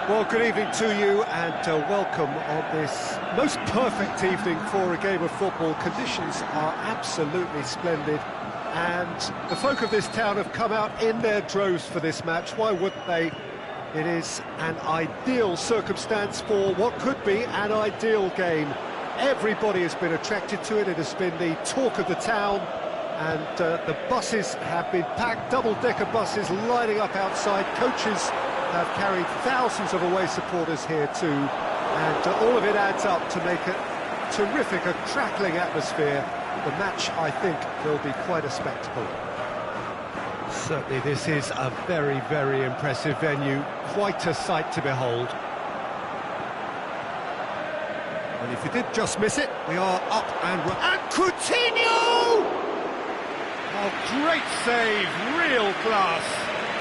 Well, good evening to you and welcome on this most perfect evening for a game of football. Conditions are absolutely splendid and the folk of this town have come out in their droves for this match. Why wouldn't they? It is an ideal circumstance for what could be an ideal game. Everybody has been attracted to it. It has been the talk of the town, and the buses have been packed, double-decker buses lining up outside. Coaches have carried thousands of away supporters here too, and all of it adds up to make a terrific, a crackling atmosphere. The match, I think, will be quite a spectacle. Certainly this is a very, very impressive venue, quite a sight to behold. And if you did just miss it, we are up and Coutinho! Oh, great save, real class.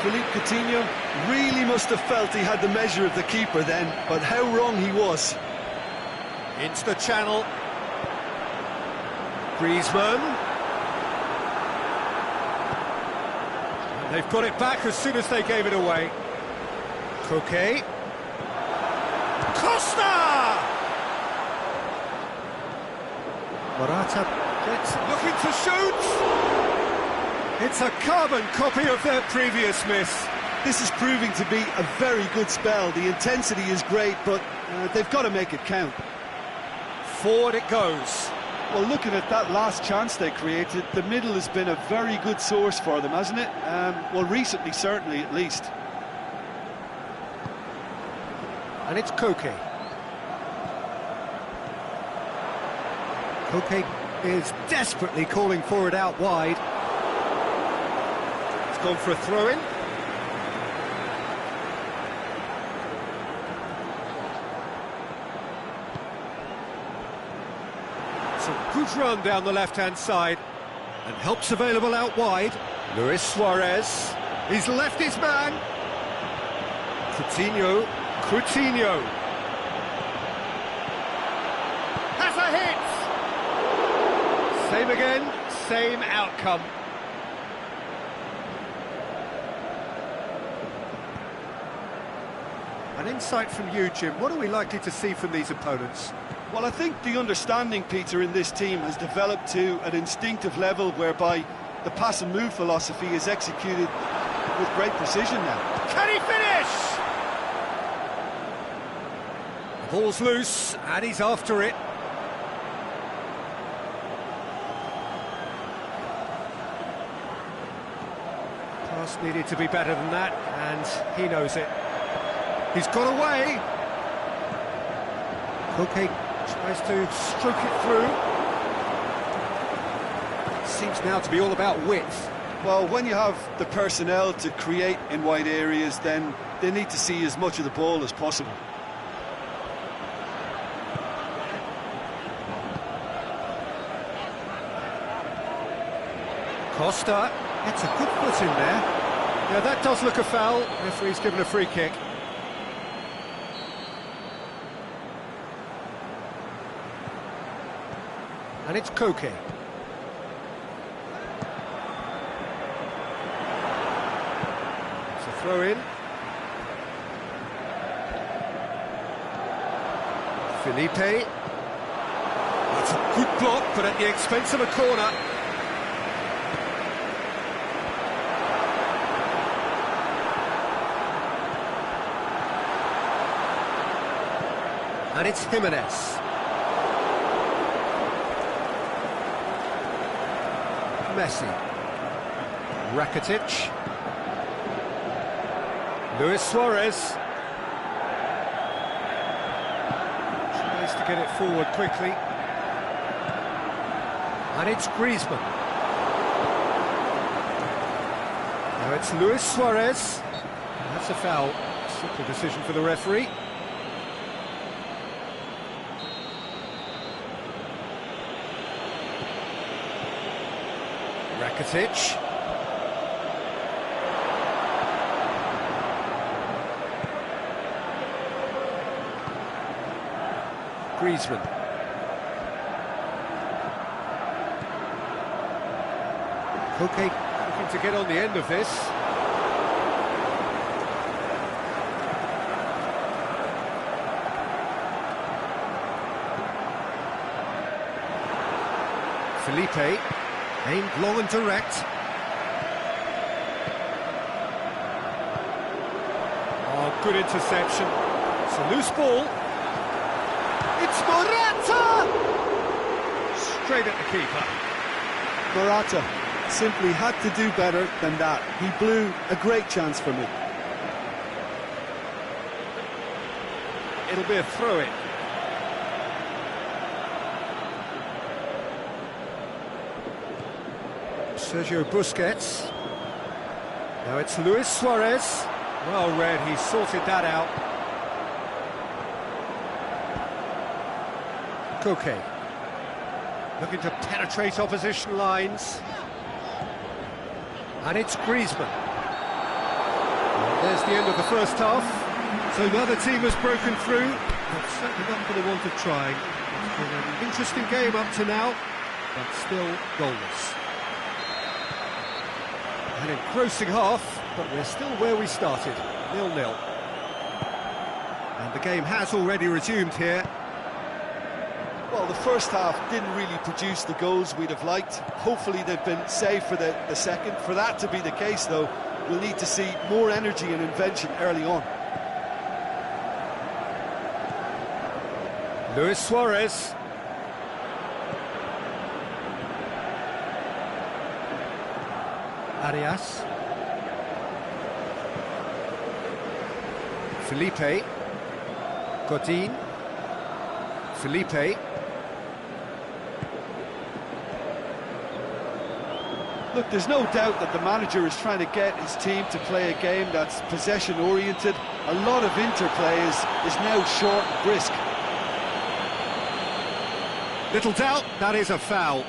Philippe Coutinho really must have felt he had the measure of the keeper then, but how wrong he was. Into the channel. Griezmann. And they've got it back as soon as they gave it away. Koke. Costa! Morata gets looking to shoot. It's a carbon copy of their previous miss. This is proving to be a very good spell. The intensity is great, but they've got to make it count. Forward it goes. Well, looking at that last chance they created, the middle has been a very good source for them, hasn't it? Well, recently, certainly, at least. And it's Koke. Koke is desperately calling for it out wide. It's gone for a throw-in. It's a good run down the left-hand side. And help's available out wide. Luis Suarez. He's left his man. Coutinho. Has a hit! Same again, same outcome. An insight from you, Jim. What are we likely to see from these opponents? Well, I think the understanding, Peter, in this team has developed to an instinctive level whereby the pass and move philosophy is executed with great precision now. Can he finish? The ball's loose, and he's after it. Pass needed to be better than that, and he knows it. He's got away. Koke tries to stroke it through. Seems now to be all about width. Well, when you have the personnel to create in wide areas, then they need to see as much of the ball as possible. Costa gets a good foot in there. Yeah, that does look a foul. Referee's given a free kick. And it's Koke. It's a throw-in. Felipe. That's a good block, but at the expense of a corner. And it's Jimenez. Messi. Rakitic. Luis Suarez. Tries to get it forward quickly. And it's Griezmann. Now it's Luis Suarez. That's a foul. Simple decision for the referee. Rakitic. Griezmann. Koke looking to get on the end of this. Felipe, aimed long and direct. Oh, good interception. It's a loose ball. It's Morata! Straight at the keeper. Morata simply had to do better than that. He blew a great chance for me. It'll be a throw-in. Sergio Busquets. Now it's Luis Suarez. Well read, he sorted that out. Koke. Looking to penetrate opposition lines. And it's Griezmann. And there's the end of the first half. So the other team has broken through, but certainly not for the want of trying. It's been an interesting game up to now, but still goalless. An engrossing half, but we're still where we started, 0-0. And the game has already resumed here. Well, the first half didn't really produce the goals we'd have liked. Hopefully they've been saved for the second. For that to be the case, though, we'll need to see more energy and invention early on. Luis Suarez. Arias. Felipe. Godin. Felipe. Look, there's no doubt that the manager is trying to get his team to play a game that's possession-oriented. A lot of interplay is now short and brisk. Little doubt, that is a foul.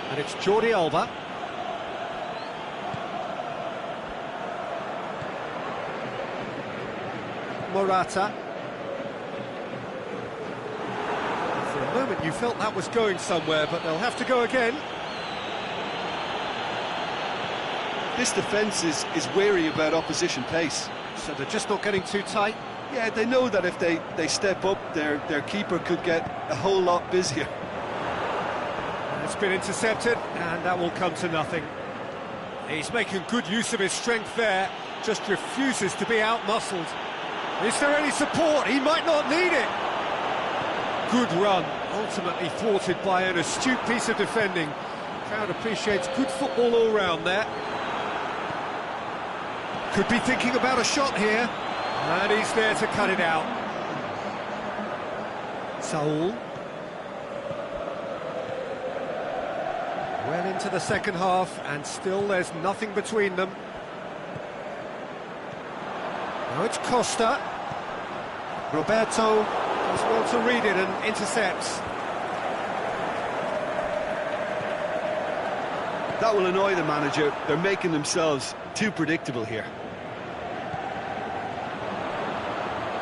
And it's Jordi Alba. Morata. For a moment you felt that was going somewhere, but they'll have to go again. This defence is wary about opposition pace. So they're just not getting too tight? Yeah, they know that if they step up, their keeper could get a whole lot busier. It's been intercepted, and that will come to nothing. He's making good use of his strength there, just refuses to be out-muscled. Is there any support? He might not need it. Good run, ultimately thwarted by an astute piece of defending. Crowd appreciates good football all round there. Could be thinking about a shot here, and he's there to cut it out. Saul. Well into the second half, and still there's nothing between them. Now it's Costa. Roberto does well to read it and intercepts. That will annoy the manager. They're making themselves too predictable here.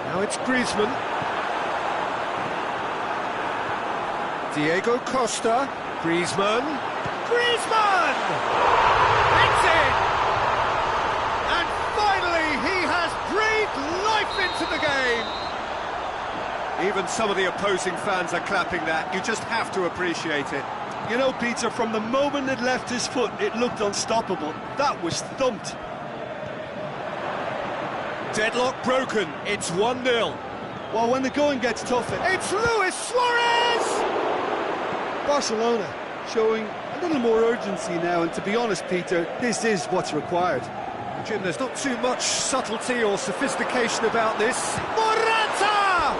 Now it's Griezmann. Diego Costa. Griezmann. Griezmann! It's in! And finally he has breathed life into the game! Even some of the opposing fans are clapping that. You just have to appreciate it. You know, Peter, from the moment it left his foot, it looked unstoppable. That was thumped. Deadlock broken. It's 1-0. Well, when the going gets tough, It's Luis Suarez! Barcelona showing a little more urgency now, and to be honest, Peter, this is what's required. Jim, there's not too much subtlety or sophistication about this. Morata!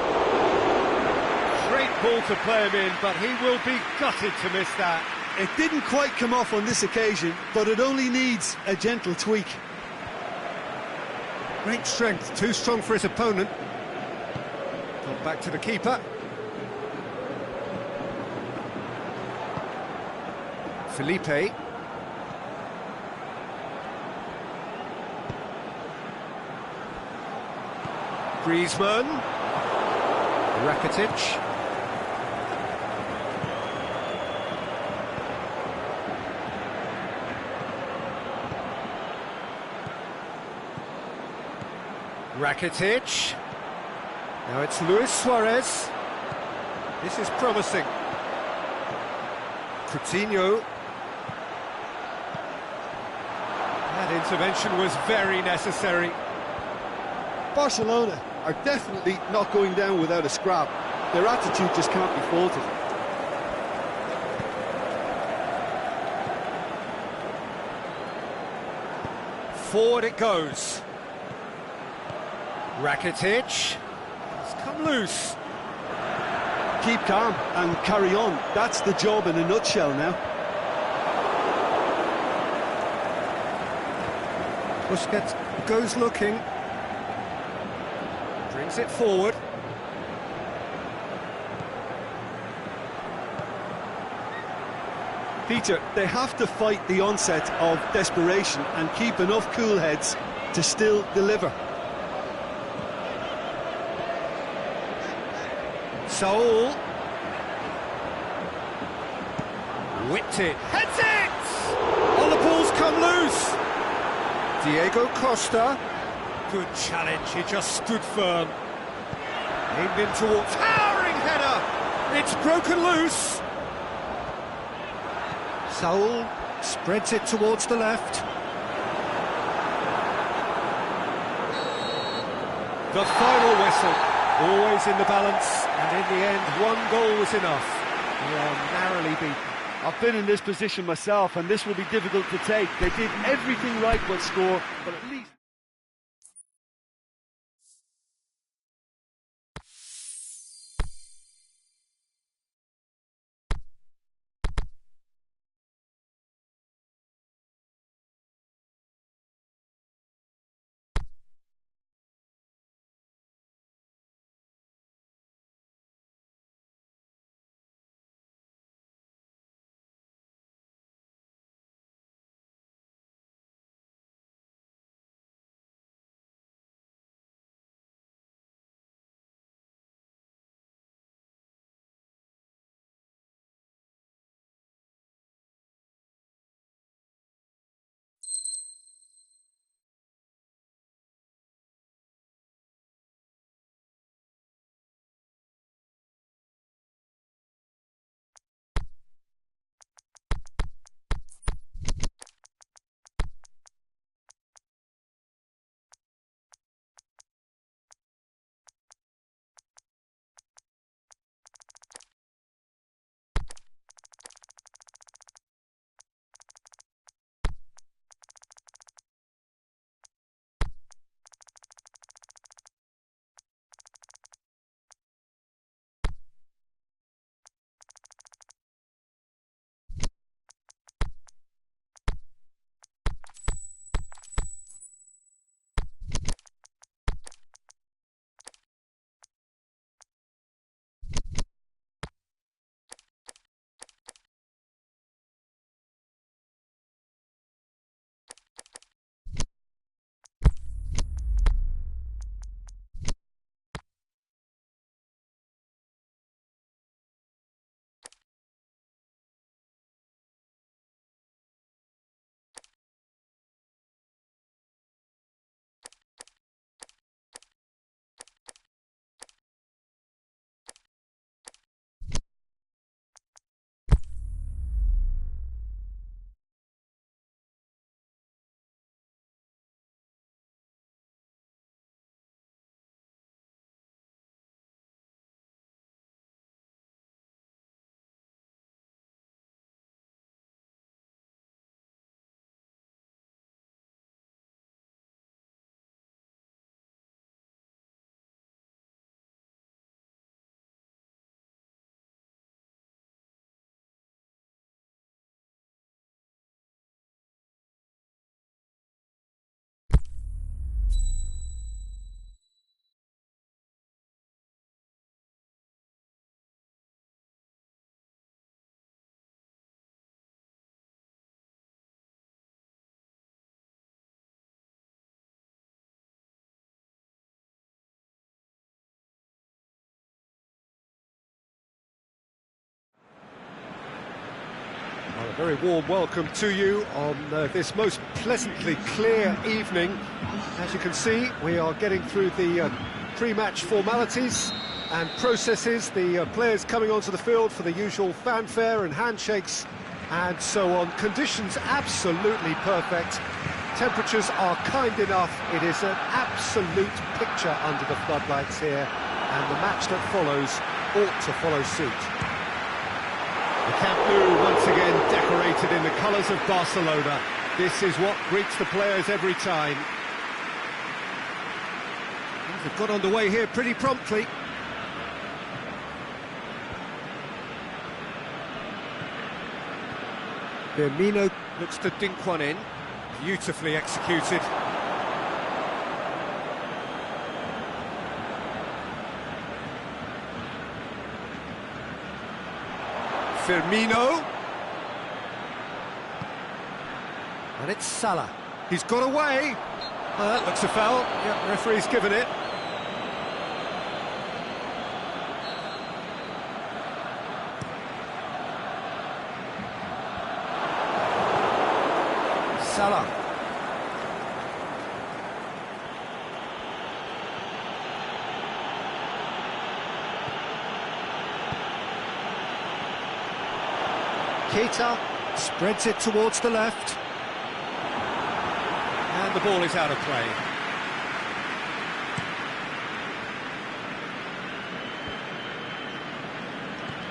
Great ball to play him in, but he will be gutted to miss that. It didn't quite come off on this occasion, but it only needs a gentle tweak. Great strength, too strong for his opponent. Got back to the keeper. Felipe. Griezmann. Rakitic. Rakitic. Now it's Luis Suarez. This is promising. Coutinho. That intervention was very necessary. Barcelona are definitely not going down without a scrap. Their attitude just can't be faulted. Forward it goes. Rakitic. It's come loose. Keep calm and carry on. That's the job in a nutshell now. Busquets goes looking. Brings it forward. Peter, they have to fight the onset of desperation and keep enough cool heads to still deliver. Saul. Whipped it. Heads it! Oh, the ball's come loose. Diego Costa. Good challenge, he just stood firm. Aimed in towards... Towering header! It's broken loose. Saul spreads it towards the left. The final whistle. Always in the balance, and in the end, one goal was enough. They are narrowly beaten. I've been in this position myself, and this will be difficult to take. They did everything right but score, but at least... Very warm welcome to you on this most pleasantly clear evening. As you can see, we are getting through the pre-match formalities and processes, the players coming onto the field for the usual fanfare and handshakes and so on. Conditions absolutely perfect. Temperatures are kind enough. It is an absolute picture under the floodlights here, and the match that follows ought to follow suit. The Camp Nou once again decorated in the colours of Barcelona. This is what greets the players every time. They've got underway here pretty promptly. Firmino looks to dink one in. Beautifully executed. Firmino. And it's Salah. He's got away. Oh, that looks a foul. Yep, referee's given it. Salah. Keita spreads it towards the left. And the ball is out of play.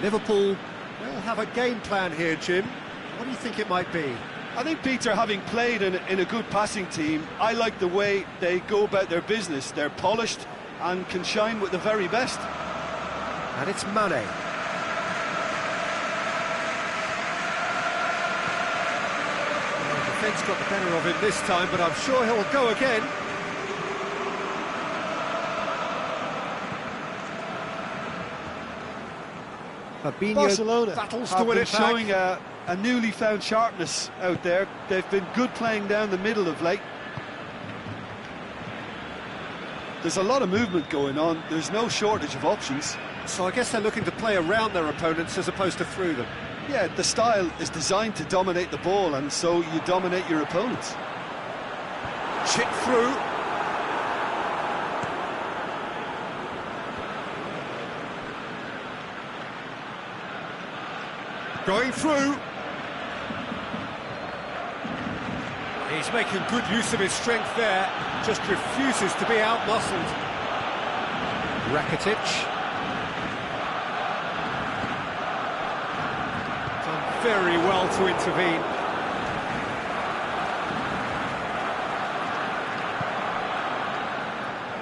Liverpool will have a game plan here, Jim. What do you think it might be? I think, Peter, having played in a good passing team, I like the way they go about their business. They're polished and can shine with the very best. And it's Mane. The defence got the better of him this time, but I'm sure he'll go again. Fabinho Barcelona battles have to win been it back. showing a newly found sharpness out there. They've been good playing down the middle of late. There's a lot of movement going on. There's no shortage of options. So I guess they're looking to play around their opponents as opposed to through them. Yeah, the style is designed to dominate the ball, and so you dominate your opponents. Chip through. Going through. He's making good use of his strength there, just refuses to be out-muscled. Rakitic. Done very well to intervene.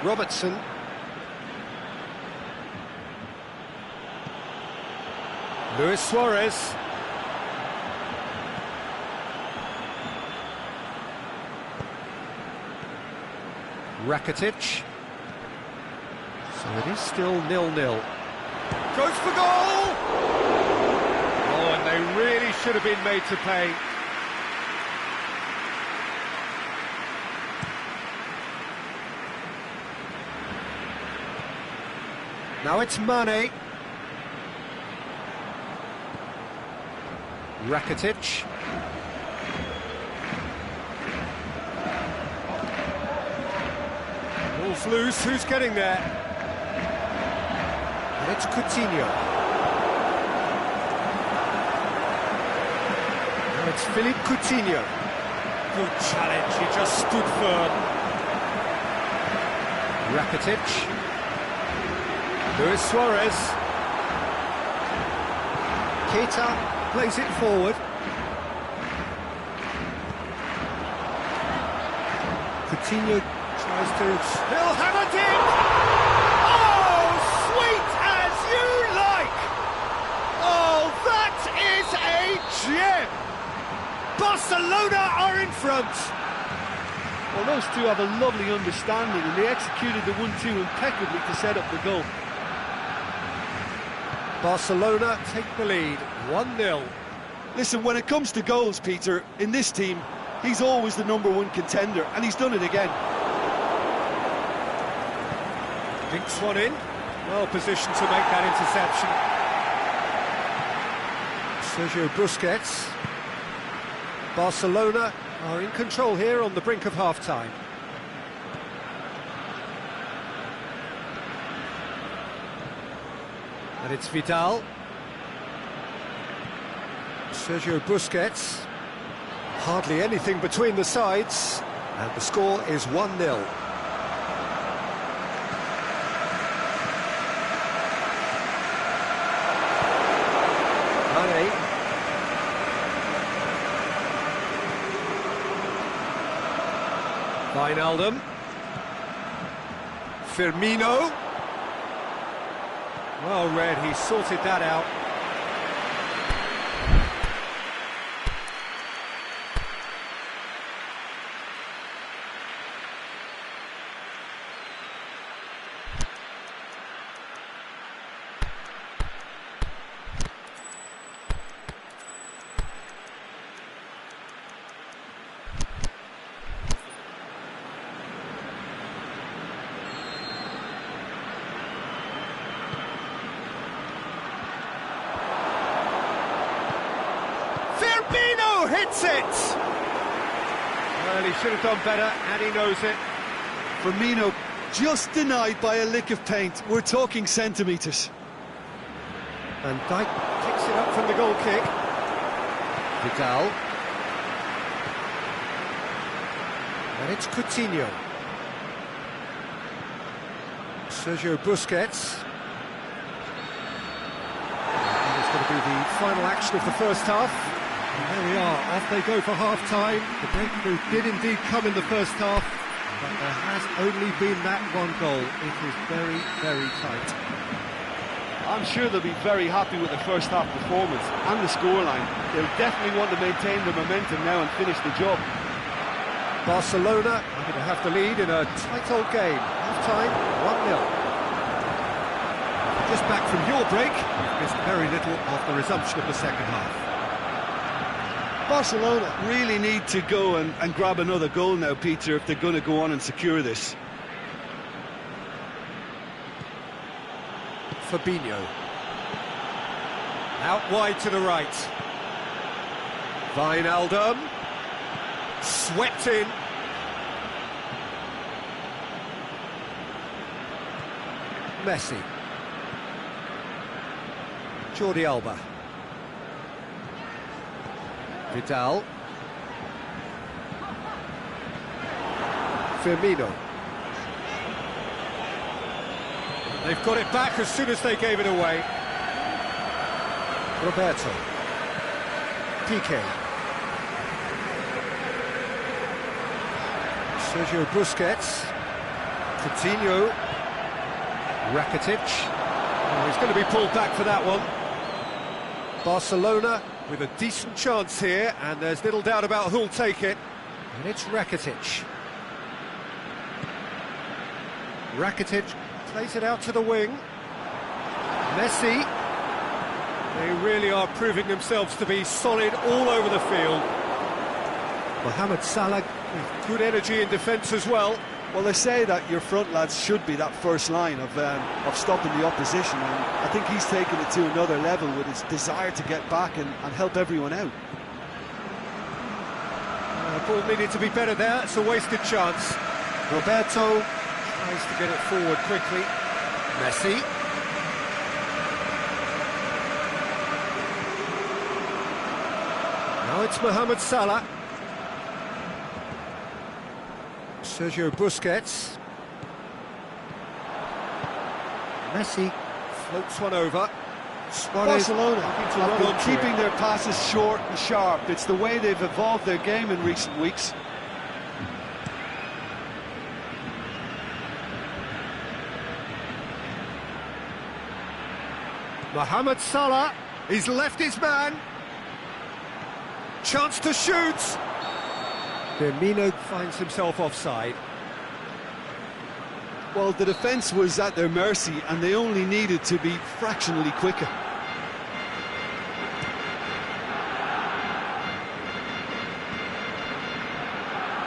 Robertson. Luis Suarez. Rakitic. So it is still 0-0. Goes for goal! Oh, and they really should have been made to pay. Now it's Mane. Rakitic. Ball's loose, who's getting there? And it's Coutinho. Now it's Philippe Coutinho. Good challenge, he just stood firm. Rakitic. Luis Suarez. Keita plays it forward. Coutinho tries to... He'll have it in! Oh, sweet as you like! Oh, that is a gem! Barcelona are in front! Well, those two have a lovely understanding, and they executed the 1-2 impeccably to set up the goal. Barcelona take the lead, 1-0. Listen, when it comes to goals, Peter, in this team, he's always the #1 contender, and he's done it again. Dinks one in, well positioned to make that interception. Sergio Busquets. Barcelona are in control here on the brink of half-time. And it's Vidal. Sergio Busquets. Hardly anything between the sides, and the score is 1-0. Wijnaldum. Firmino. Well read, he sorted that out. Hits it! Well, he should have done better, and he knows it. Firmino just denied by a lick of paint. We're talking centimetres. Van Dijk picks it up from the goal kick. Vidal. And it's Coutinho. Sergio Busquets. And it's going to be the final action of the first half. And there we are, off they go for half-time. The breakthrough did indeed come in the first half, but there has only been that one goal. It is very, very tight. I'm sure they'll be very happy with the first half performance and the scoreline. They'll definitely want to maintain the momentum now and finish the job. Barcelona are going to have the lead in a tight old game. Half-time, 1-0. Just back from your break, you've missed very little of the resumption of the second half. Barcelona really need to go and grab another goal now, Peter, if they're going to go on and secure this. Fabinho. Out wide to the right. Wijnaldum. Swept in. Messi. Jordi Alba. Vidal. Firmino. They've got it back as soon as they gave it away. Roberto. Piqué. Sergio Busquets. Coutinho. Rakitic. Oh, he's going to be pulled back for that one. Barcelona with a decent chance here, and there's little doubt about who'll take it. And it's Rakitic. Rakitic plays it out to the wing. Messi. They really are proving themselves to be solid all over the field. Mohamed Salah with good energy in defence as well. Well, they say that your front lads should be that first line of stopping the opposition, and I think he's taken it to another level with his desire to get back and help everyone out. Ball needed to be better there, it's a wasted chance. Roberto tries to get it forward quickly. Messi. Now it's Mohamed Salah. Sergio Busquets. Messi floats one over. Barcelona have been keeping their passes short and sharp. It's the way they've evolved their game in recent weeks. Mohamed Salah, he's left his man. Chance to shoot. Firmino finds himself offside. Well, the defence was at their mercy and they only needed to be fractionally quicker.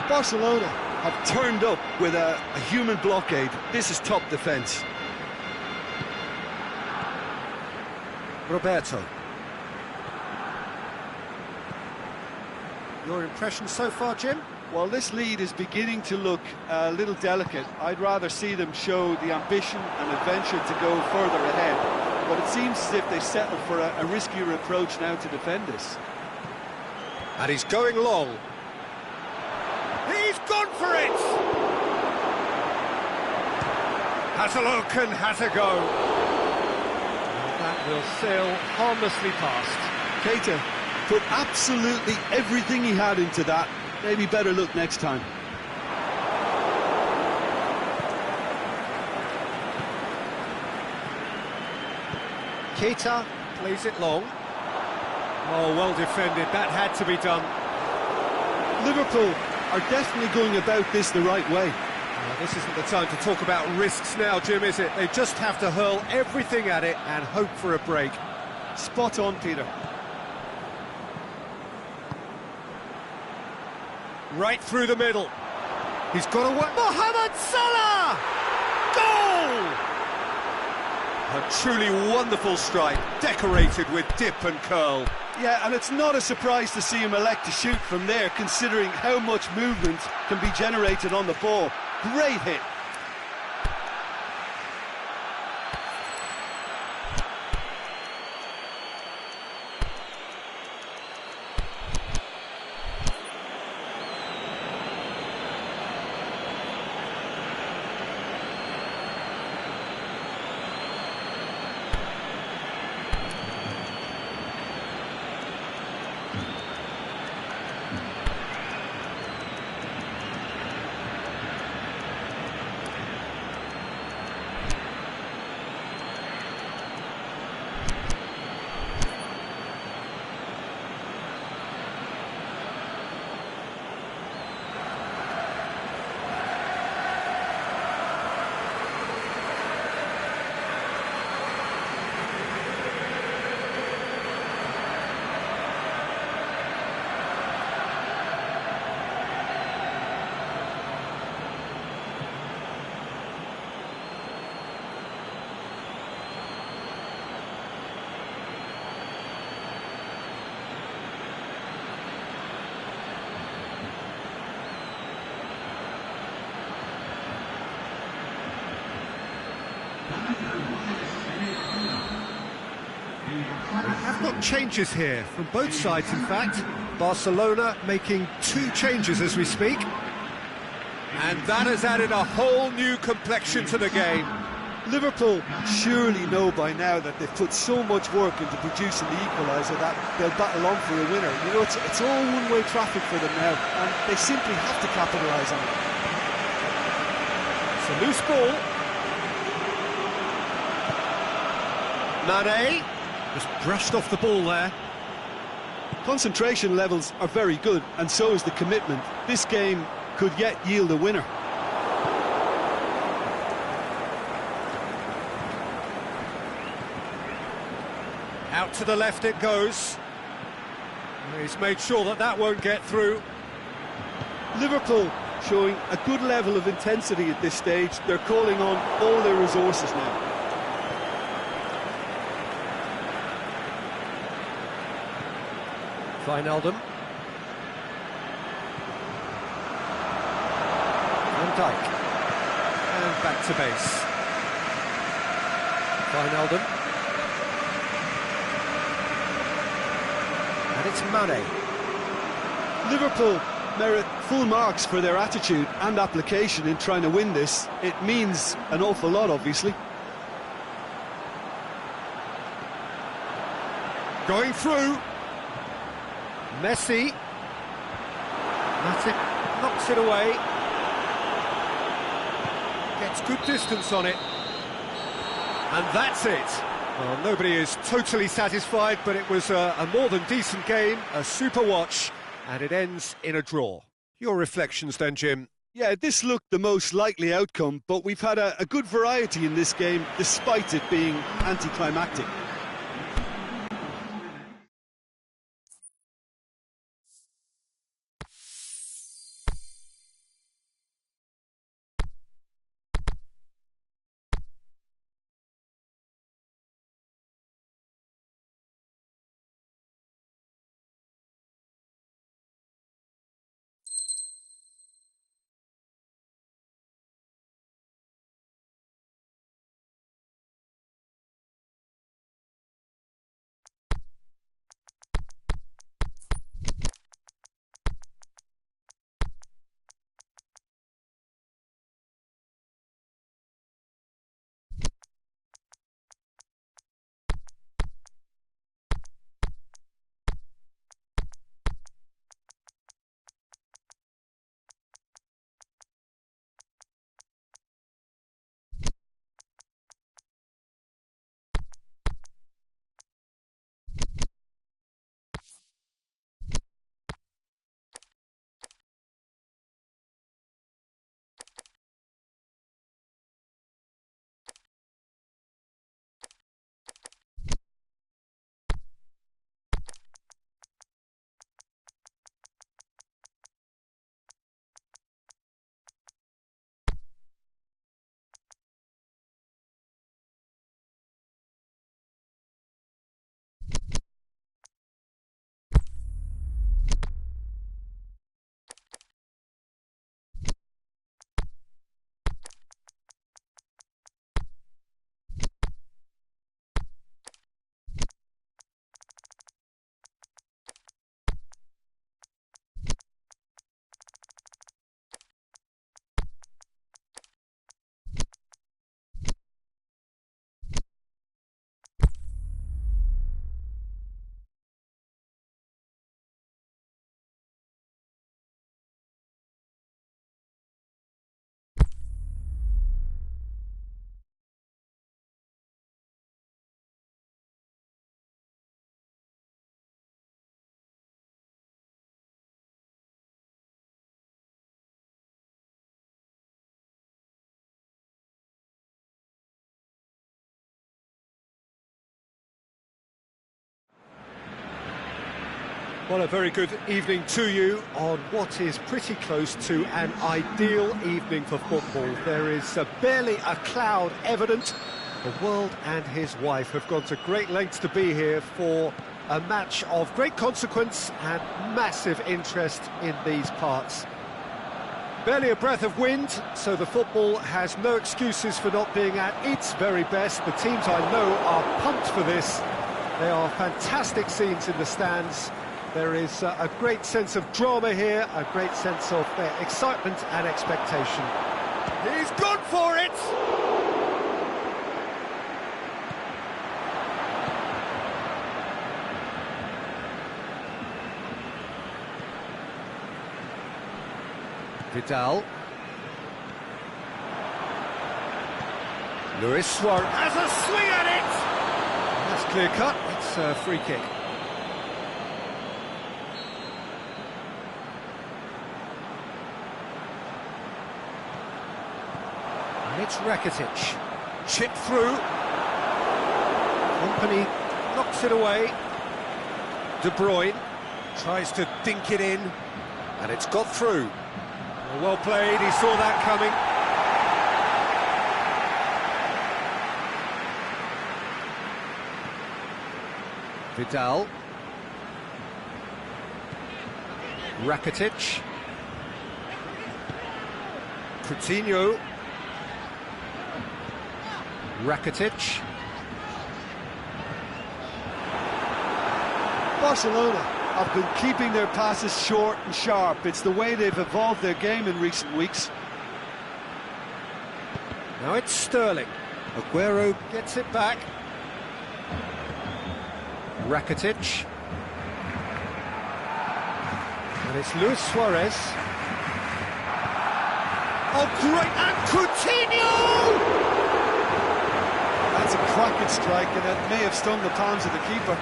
Barcelona have turned up with a human blockade. This is top defence. Your impression so far, Jim? Well, this lead is beginning to look a little delicate. I'd rather see them show the ambition and adventure to go further ahead. But it seems as if they settled for a riskier approach now to defend this. And he's going long. He's gone for it! Has a look and has a go. And that will sail harmlessly past. Keita put absolutely everything he had into that. Maybe better look next time. Keita plays it long. Oh, well defended. That had to be done. Liverpool are definitely going about this the right way. This isn't the time to talk about risks now, Jim, is it? They just have to hurl everything at it and hope for a break. Spot on, Peter. Right through the middle. He's got away. Mohamed Salah! Goal! A truly wonderful strike, decorated with dip and curl. Yeah, and it's not a surprise to see him elect to shoot from there, considering how much movement can be generated on the ball. Great hit. Have got changes here from both sides, in fact. Barcelona making 2 changes as we speak. And that has added a whole new complexion to the game. Liverpool surely know by now that they've put so much work into producing the equaliser that they'll battle on for a winner. You know, it's all one-way traffic for them now, and they simply have to capitalise on it. It's a loose ball. Mane just brushed off the ball there. Concentration levels are very good, and so is the commitment. This game could yet yield a winner. Out to the left it goes. He's made sure that that won't get through. Liverpool showing a good level of intensity at this stage. They're calling on all their resources now. Wijnaldum. Van Dijk. And back to base. Wijnaldum. And it's Mane. Liverpool merit full marks for their attitude and application in trying to win this. It means an awful lot, obviously. Going through. Messi. Matic knocks it away. Gets good distance on it. And that's it. Well, nobody is totally satisfied, but it was a more than decent game, a super watch, and it ends in a draw. Your reflections then, Jim? Yeah, this looked the most likely outcome, but we've had a good variety in this game, despite it being anticlimactic. Well, a very good evening to you on what is pretty close to an ideal evening for football. There is barely a cloud evident. The world and his wife have gone to great lengths to be here for a match of great consequence and massive interest in these parts. Barely a breath of wind, so the football has no excuses for not being at its very best. The teams I know are pumped for this. They are fantastic scenes in the stands. There is a great sense of drama here, a great sense of excitement and expectation. He's gone for it! Vidal. Luis Suarez has a swing at it! That's clear cut, it's a free kick. And it's Rakitic. Chip through. Company knocks it away. De Bruyne tries to dink it in, and it's got through. Well played, he saw that coming. Vidal. Rakitic. Coutinho. Rakitic. Barcelona have been keeping their passes short and sharp. It's the way they've evolved their game in recent weeks. Now it's Sterling. Aguero gets it back. Rakitic. And it's Luis Suarez. Oh, great! And Coutinho! That's a cracking strike, and it may have stung the palms of the keeper.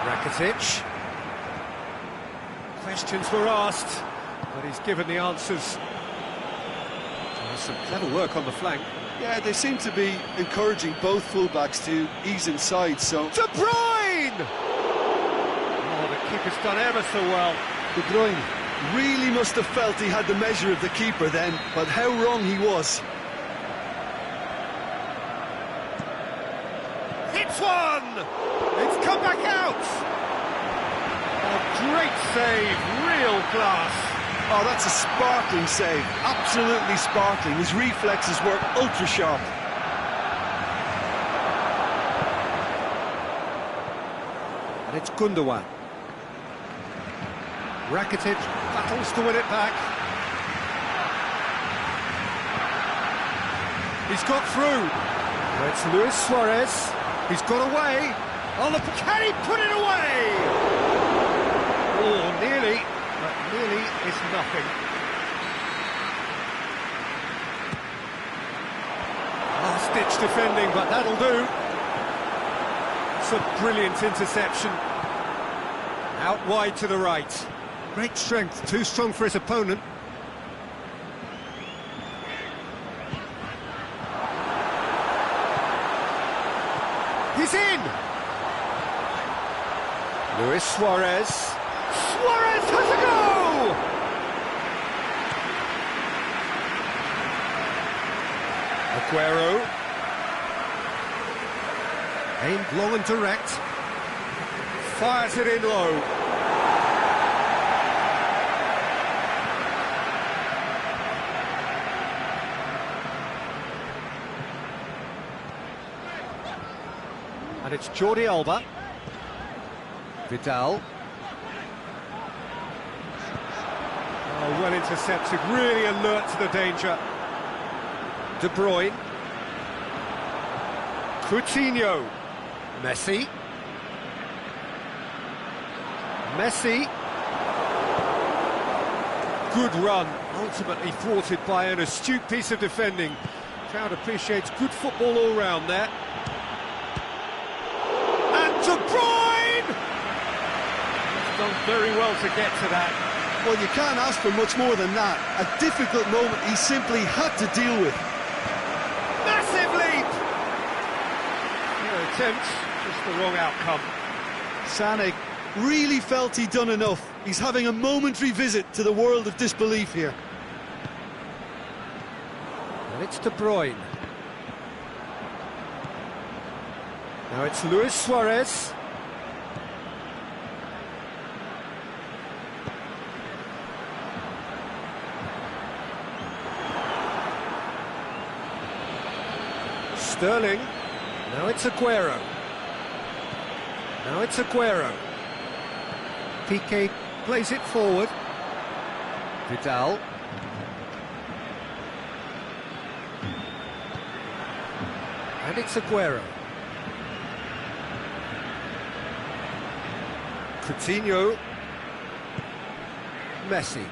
Rakitic. Questions were asked, but he's given the answers. There's some clever work on the flank. Yeah, they seem to be encouraging both fullbacks to ease inside, so... De Bruyne! Oh, the keeper's done ever so well. De Bruyne really must have felt he had the measure of the keeper then, but how wrong he was. Hits one! It's come back out! Oh, great save, real class. Oh, that's a sparkling save, absolutely sparkling. His reflexes were ultra sharp. And it's Gundogan. Rakitic battles to win it back. He's got through. It's Luis Suarez. He's got away. Oh, look, can he put it away? Oh, nearly, but nearly is nothing. Last-ditch defending, but that'll do. It's a brilliant interception. Out wide to the right. Great strength, too strong for his opponent. He's in! Luis Suarez. Suarez has a go! Aguero. Aimed long and direct. Fires it in low. And it's Jordi Alba. Vidal. Oh, well intercepted, really alert to the danger. De Bruyne. Coutinho. Messi. Messi. Good run, ultimately thwarted by an astute piece of defending. Crowd appreciates good football all round there. De Bruyne! He's done very well to get to that. Well, you can't ask for much more than that. A difficult moment he simply had to deal with. Massive leap! No attempt, just the wrong outcome. Sané really felt he'd done enough. He's having a momentary visit to the world of disbelief here. And it's De Bruyne. Now it's Luis Suarez. Sterling. Now it's Aguero. Now it's Aguero. Piqué plays it forward. Vidal. And it's Aguero. Coutinho. Messi.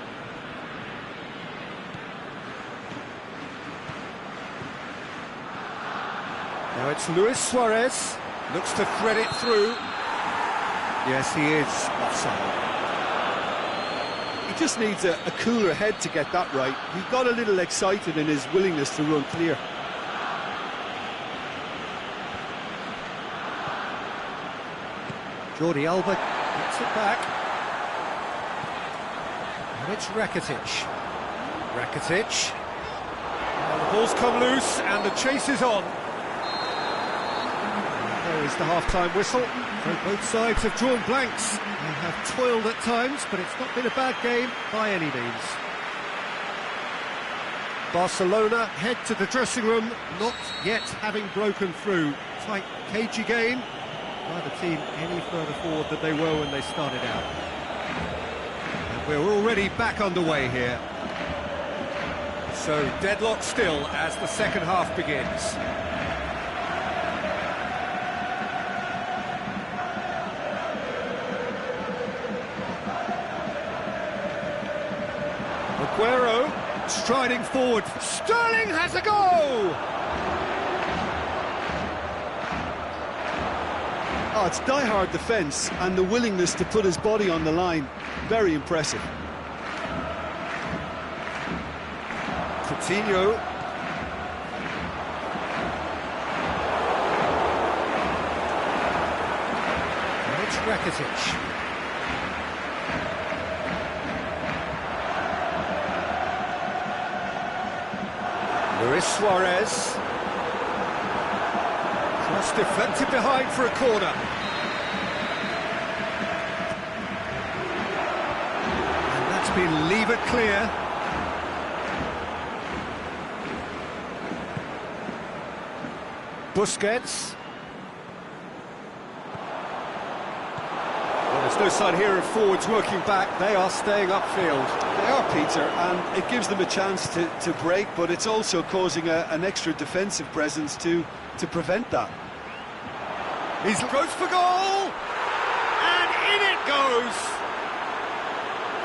Now it's Luis Suarez. Looks to thread it through. Yes, he is offside. He just needs a cooler head to get that right. He got a little excited in his willingness to run clear. Jordi Alba gets it back. And it's Rakitic. Rakitic. Well, the ball's come loose and the chase is on. There is the half-time whistle. Both sides have drawn blanks. They have toiled at times, but it's not been a bad game by any means. Barcelona head to the dressing room, not yet having broken through. Tight, cagey game. Neither team any further forward than they were when they started out. And we're already back underway here. So deadlock still as the second half begins. Aguero striding forward. Sterling has a go! Oh, it's die-hard defence and the willingness to put his body on the line. Very impressive. Coutinho. And it's Rakitic. Luis Suarez. Cross deflected behind for a corner. And that's been levered clear. Busquets. Well, there's no sign here of forwards working back. They are staying upfield. They are, Peter, and it gives them a chance to break, but it's also causing an extra defensive presence to prevent that. He goes for goal! And in it goes!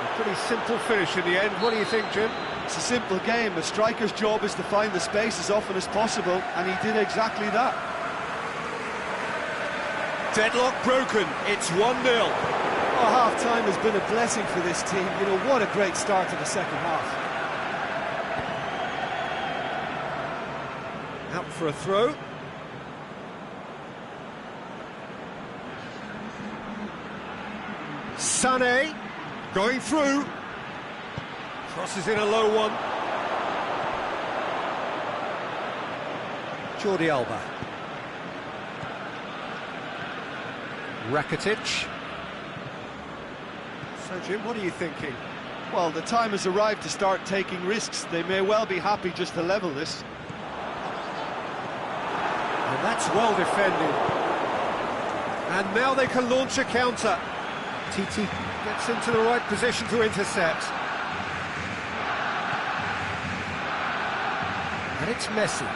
A pretty simple finish in the end. What do you think, Jim? It's a simple game. A striker's job is to find the space as often as possible, and he did exactly that. Deadlock broken. It's 1-0. Oh, half-time has been a blessing for this team. You know, what a great start to the second half. Out for a throw. Sané going through. Crosses in a low one. Jordi Alba. Rakitic. So, Jim, what are you thinking? Well, the time has arrived to start taking risks. They may well be happy just to level this. And that's well defended. And now they can launch a counter. Titi gets into the right position to intercept. And it's Messi.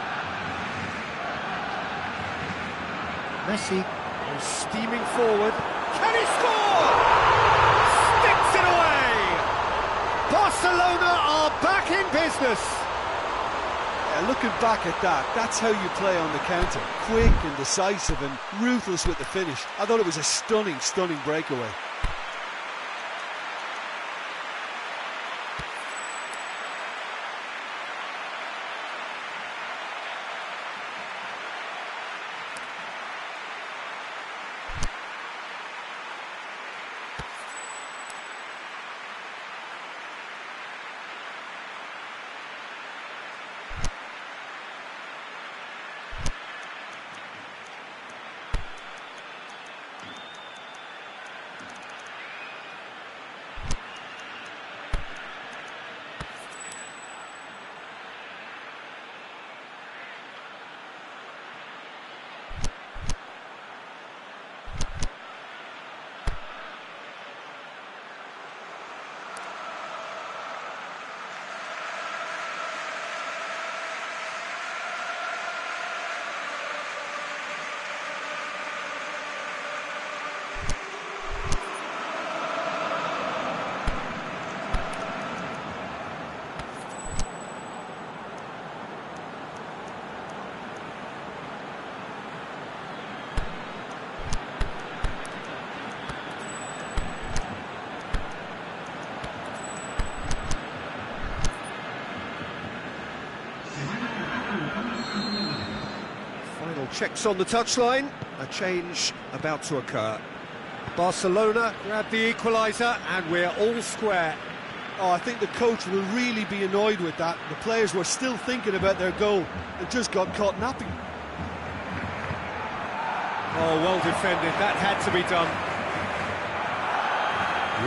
Messi goes steaming forward. Can he score? Sticks it away! Barcelona are back in business. Yeah, looking back at that, that's how you play on the counter. Quick and decisive and ruthless with the finish. I thought it was a stunning, stunning breakaway. Checks on the touchline, a change about to occur. Barcelona grab the equaliser and we're all square. Oh, I think the coach will really be annoyed with that. The players were still thinking about their goal and just got caught napping. Oh, well defended, that had to be done.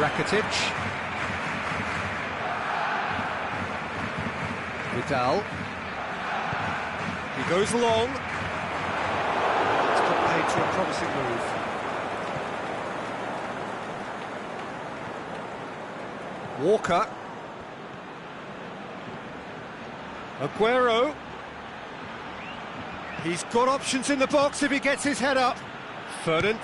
Rakitic. Vidal. He goes long. It's got paid to a promising move. Walker. Aguero. He's got options in the box if he gets his head up. Fernandinho!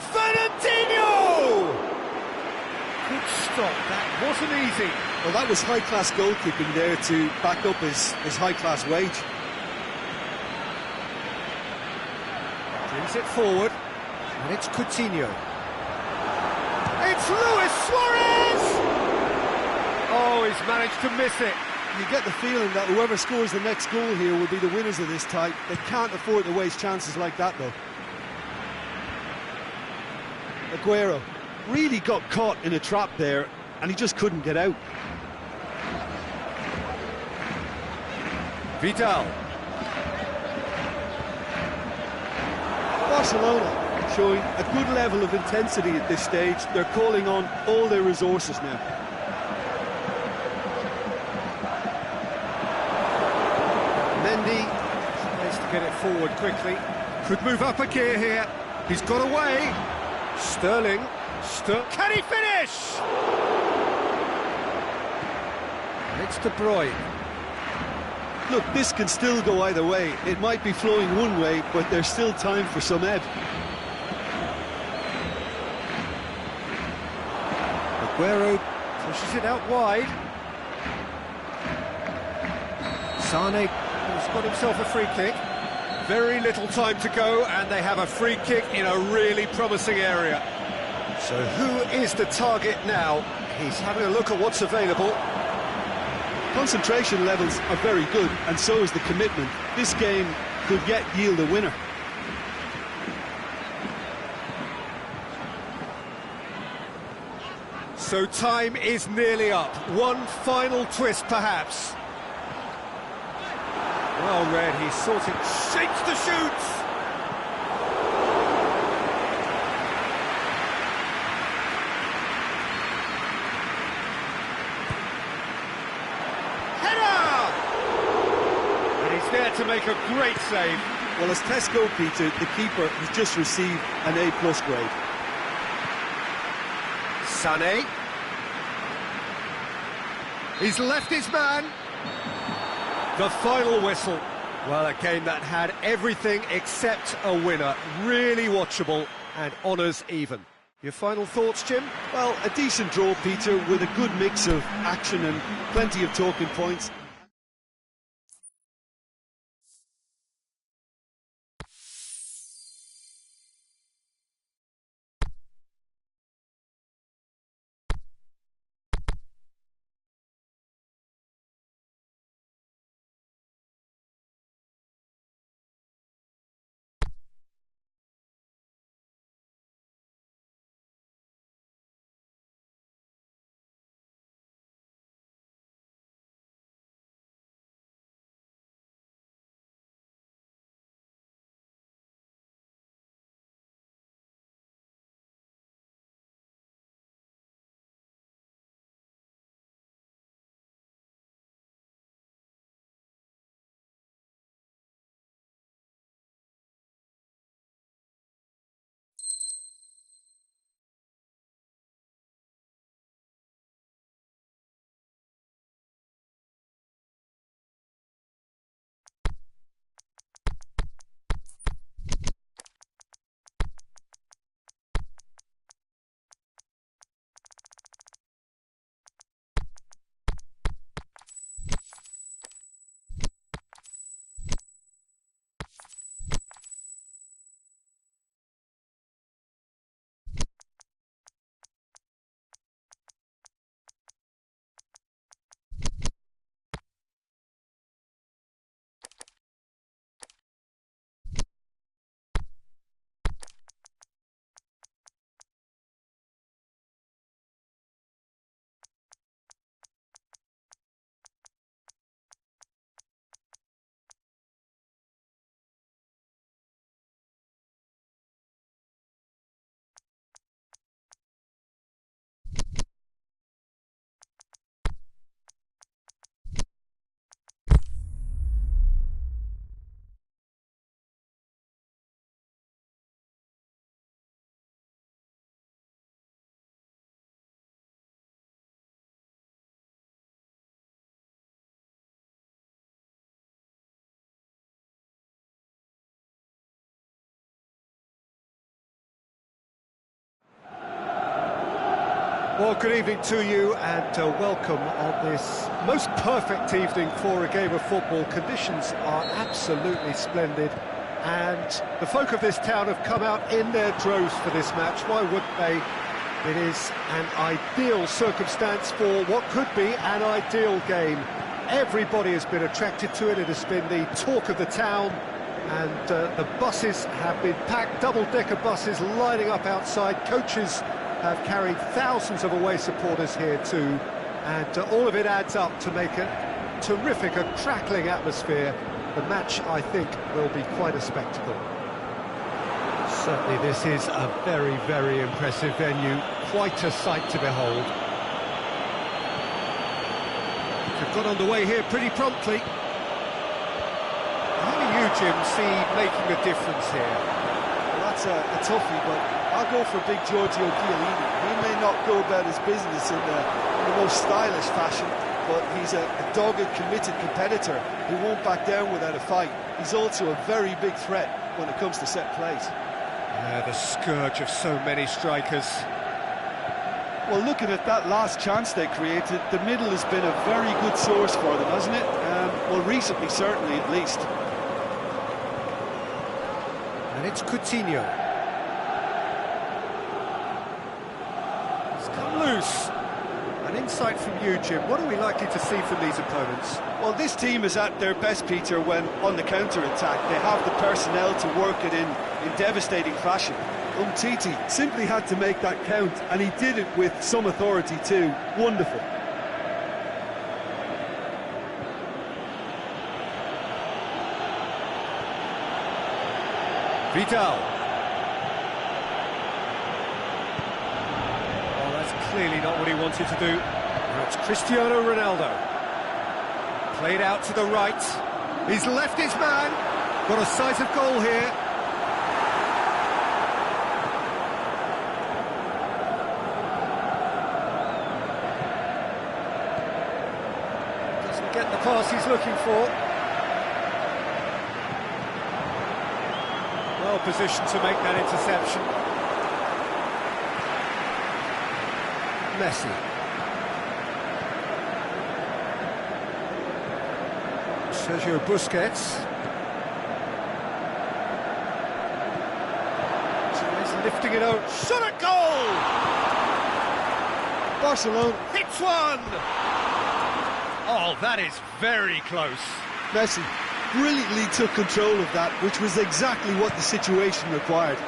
Good stop, that wasn't easy. Well, that was high-class goalkeeping there to back up his high-class wage. Brings it forward, and it's Coutinho. It's Luis Suarez! Oh, he's managed to miss it. You get the feeling that whoever scores the next goal here will be the winners of this tie. They can't afford to waste chances like that, though. Aguero really got caught in a trap there, and he just couldn't get out. Vidal. Barcelona showing a good level of intensity at this stage. They're calling on all their resources now. Mendy tries to get it forward quickly. Could move up a gear here. He's got away. Sterling. Can he finish? It's De Bruyne. Look, this can still go either way. It might be flowing one way, but there's still time for some ebb. Aguero pushes it out wide. Sane has got himself a free kick. Very little time to go, and they have a free kick in a really promising area. So who is the target now? He's having a look at what's available. Concentration levels are very good, and so is the commitment. This game could yet yield a winner. So time is nearly up. One final twist, perhaps. Well read, he's sorting, shapes the shoots! Header! And he's there to make a great save. Well, as tests go, Peter, the keeper has just received an A+ grade. Sané. He's left his man. The final whistle. Well, a game that had everything except a winner. Really watchable and honours even. Your final thoughts, Jim? Well, a decent draw, Peter, with a good mix of action and plenty of talking points. Well, good evening to you and welcome on this most perfect evening for a game of football. Conditions are absolutely splendid and the folk of this town have come out in their droves for this match. Why wouldn't they? It is an ideal circumstance for what could be an ideal game. Everybody has been attracted to it. It has been the talk of the town, and the buses have been packed, double-decker buses lining up outside. Coaches have carried thousands of away supporters here too, and all of it adds up to make a terrific, a crackling atmosphere. The match, I think, will be quite a spectacle. Certainly this is a very, very impressive venue, quite a sight to behold. They've got underway here pretty promptly. How do you, Jim, see making a difference here? Well, that's a toughie, but I'll go for big Giorgio Chiellini. He may not go about his business in the most stylish fashion, but he's a dogged, committed competitor who won't back down without a fight. He's also a very big threat when it comes to set plays. Yeah, the scourge of so many strikers. Well, looking at that last chance they created, the middle has been a very good source for them, hasn't it? Well, recently, certainly, at least. And it's Coutinho. It's come loose. An insight from you, Jim. What are we likely to see from these opponents? Well, this team is at their best, Peter, when on the counter-attack. They have the personnel to work it in devastating fashion. Umtiti simply had to make that count, and he did it with some authority too. Wonderful. Vidal. Oh, that's clearly not what he wanted to do. That's Cristiano Ronaldo. Played out to the right. He's left his man. Got a sight of goal here. Doesn't get the pass he's looking for. Well positioned to make that interception. Messi. Sergio Busquets. He's lifting it out. Shot at goal! Barcelona hits one! Oh, that is very close. Messi brilliantly took control of that, which was exactly what the situation required.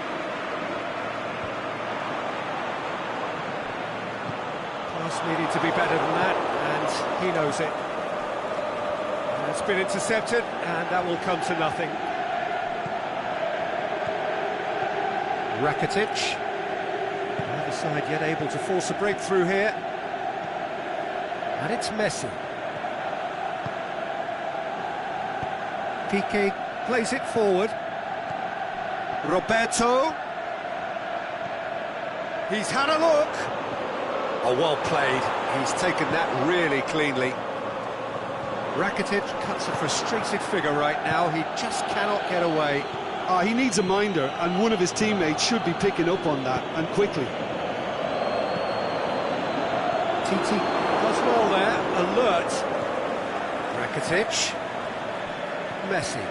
Pass needed to be better than that, and he knows it. And it's been intercepted, and that will come to nothing. Rakitic. Neither side yet able to force a breakthrough here. And it's Messi. Piqué plays it forward. Roberto. He's had a look. Oh, well played. He's taken that really cleanly. Rakitic cuts a frustrated figure right now. He just cannot get away. He needs a minder, and one of his teammates should be picking up on that, and quickly. Titi does well there. Alert. Rakitic. Messi.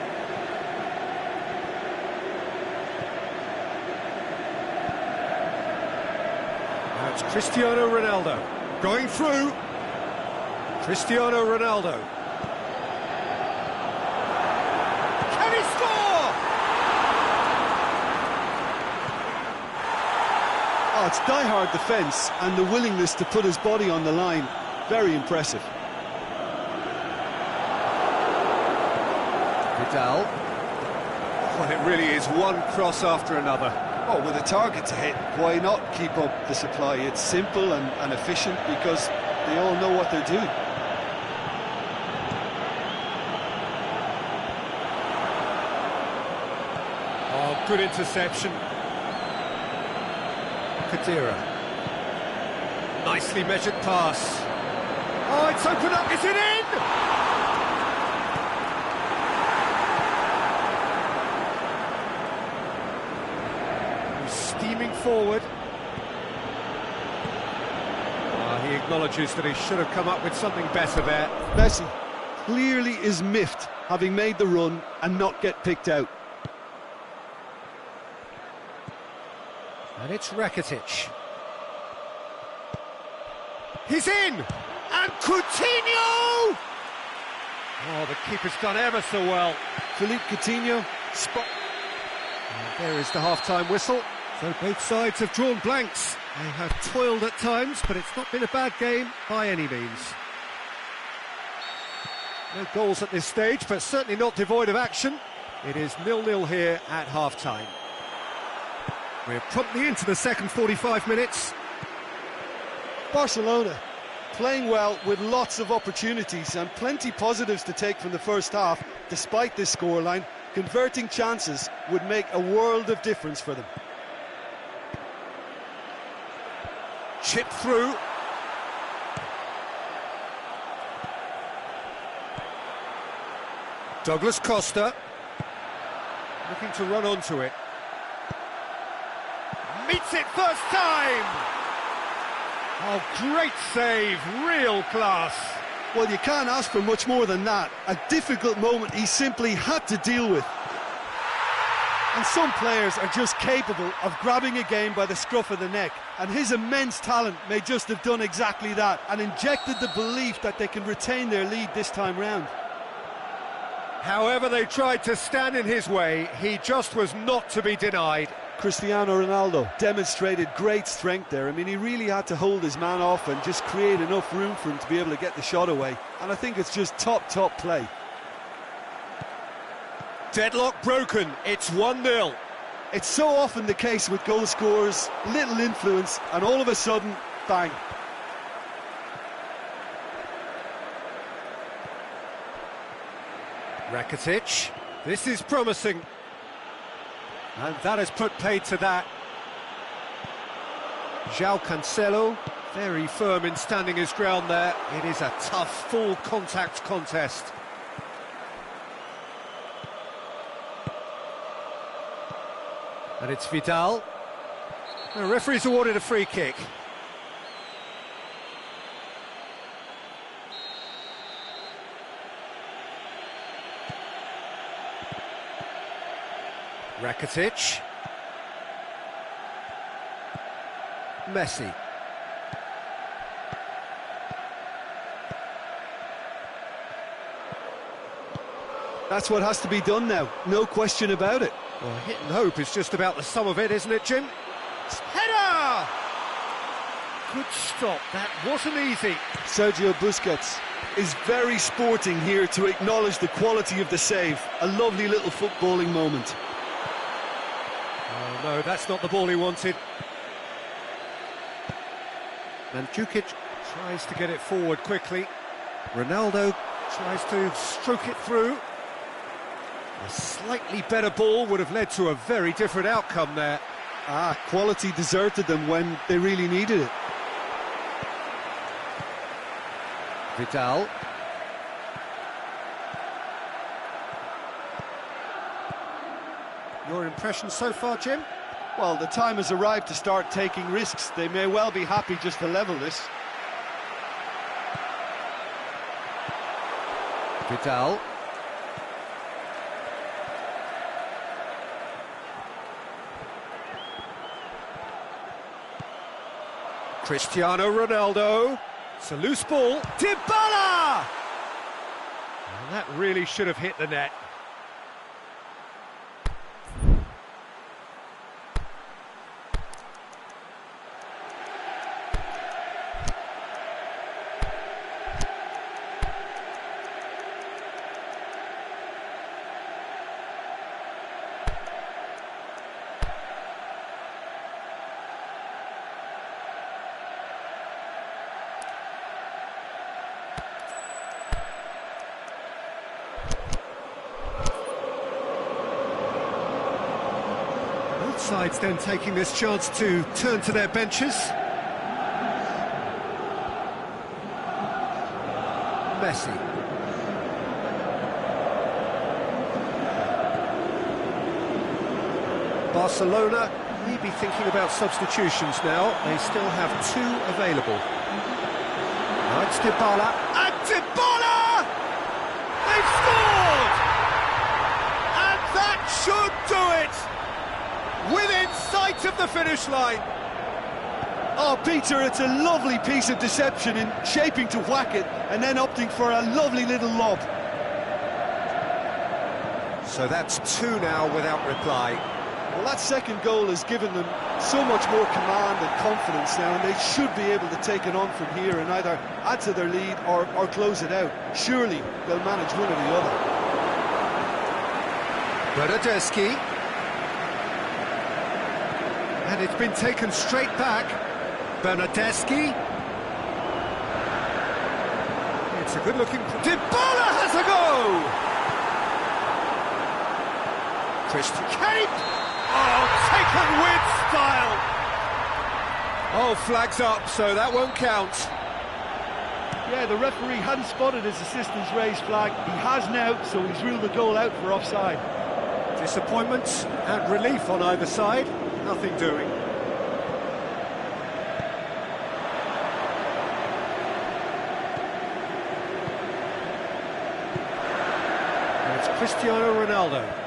Now it's Cristiano Ronaldo going through. Cristiano Ronaldo. Can he score? Oh, it's die-hard defence and the willingness to put his body on the line. Very impressive. Vidal. Well, it really is one cross after another. Oh, with a target to hit, why not keep up the supply? It's simple and efficient because they all know what they're doing. Oh, good interception. Kadira. Nicely measured pass. Oh, it's opened up, is it in? He's steaming forward. acknowledges that he should have come up with something better there. Messi clearly is miffed, having made the run and not get picked out. And it's Rakitic. He's in! And Coutinho! Oh, the keeper's done ever so well. Philippe Coutinho, There is the half-time whistle. So both sides have drawn blanks. They have toiled at times, but it's not been a bad game by any means. No goals at this stage, but certainly not devoid of action. It is 0-0 here at half-time. We're promptly into the second 45 minutes. Barcelona playing well with lots of opportunities and plenty positives to take from the first half. Despite this scoreline, converting chances would make a world of difference for them. Chip through. Douglas Costa looking to run onto it. Meets it first time! Oh, great save, real class. Well, you can't ask for much more than that. A difficult moment he simply had to deal with. And some players are just capable of grabbing a game by the scruff of the neck, and his immense talent may just have done exactly that and injected the belief that they can retain their lead this time round. However they tried to stand in his way, he just was not to be denied. Cristiano Ronaldo demonstrated great strength there. I mean, he really had to hold his man off and just create enough room for him to be able to get the shot away. And I think it's just top play. Deadlock broken, it's 1-0. It's so often the case with goal scorers, little influence, and all of a sudden, bang. Rakitic, this is promising. And that has put paid to that. João Cancelo, very firm in standing his ground there. It is a tough, full contact contest. And it's Vidal. The referee's awarded a free kick. Rakitic. Messi. That's what has to be done now, no question about it. Well, hit and hope is just about the sum of it, isn't it, Jim? Header! Good stop, that wasn't easy. Sergio Busquets is very sporting here to acknowledge the quality of the save. A lovely little footballing moment. Oh no, that's not the ball he wanted. Mandzukic tries to get it forward quickly. Ronaldo tries to stroke it through. A slightly better ball would have led to a very different outcome there. Quality deserted them when they really needed it. Vidal. Your impression so far, Jim? Well, the time has arrived to start taking risks. They may well be happy just to level this. Vidal. Cristiano Ronaldo. It's a loose ball. Dybala! And that really should have hit the net. Sides then taking this chance to turn to their benches. Messi. Barcelona may be thinking about substitutions now. They still have two available. Oh, it's Dybala. And Dybala! They've scored! And that should do it! Within sight of the finish line. Oh, Peter, it's a lovely piece of deception in shaping to whack it and then opting for a lovely little lob. So that's two now without reply. Well, that second goal has given them so much more command and confidence now, and they should be able to take it on from here and either add to their lead or close it out. Surely they'll manage one or the other. Bernardeschi. And it's been taken straight back. Bernardeschi. It's a good-looking... Dybala has a go! Christian... Oh, taken with style! Oh, flags up, so that won't count. Yeah, the referee hadn't spotted his assistant's raised flag. He has now, so he's ruled the goal out for offside. Disappointment and relief on either side. Nothing doing. And it's Cristiano Ronaldo.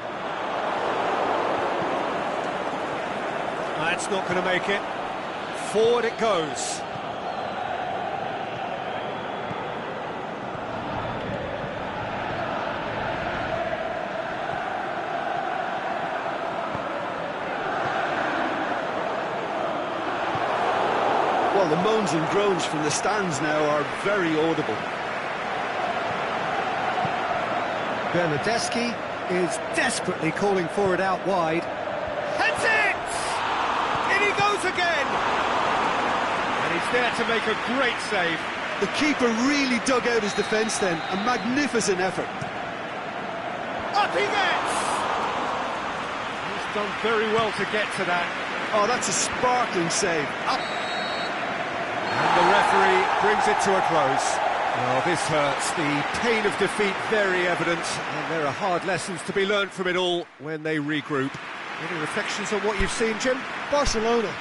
That's not going to make it. Forward it goes. Well, the moans and groans from the stands now are very audible. Bernardeschi is desperately calling for it out wide. Heads it! In he goes again! And he's there to make a great save. The keeper really dug out his defence then. A magnificent effort. Up he gets! He's done very well to get to that. Oh, that's a sparkling save. Up. And the referee brings it to a close. Oh, this hurts. The pain of defeat very evident, and there are hard lessons to be learned from it all when they regroup. Any reflections on what you've seen, Jim? Barcelona.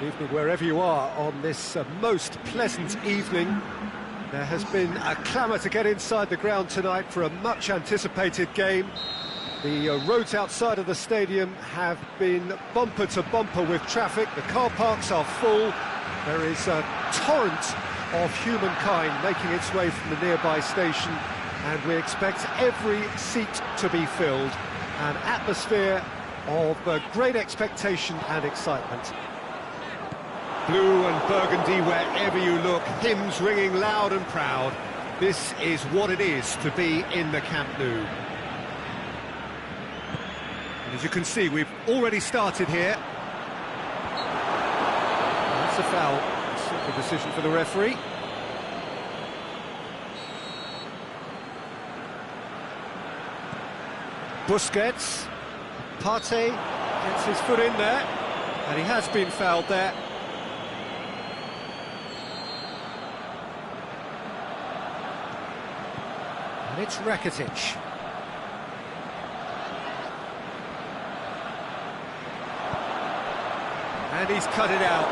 Good evening wherever you are on this most pleasant evening. There has been a clamour to get inside the ground tonight for a much anticipated game. The roads outside of the stadium have been bumper to bumper with traffic. The car parks are full. There is a torrent of humankind making its way from the nearby station, and we expect every seat to be filled. An atmosphere of great expectation and excitement. Blue and burgundy wherever you look, hymns ringing loud and proud. This is what it is to be in the Camp Nou. And as you can see, we've already started here. That's a foul. Simple decision for the referee. Busquets. Partey gets his foot in there, and he has been fouled there. And it's Rakitic. And he's cut it out.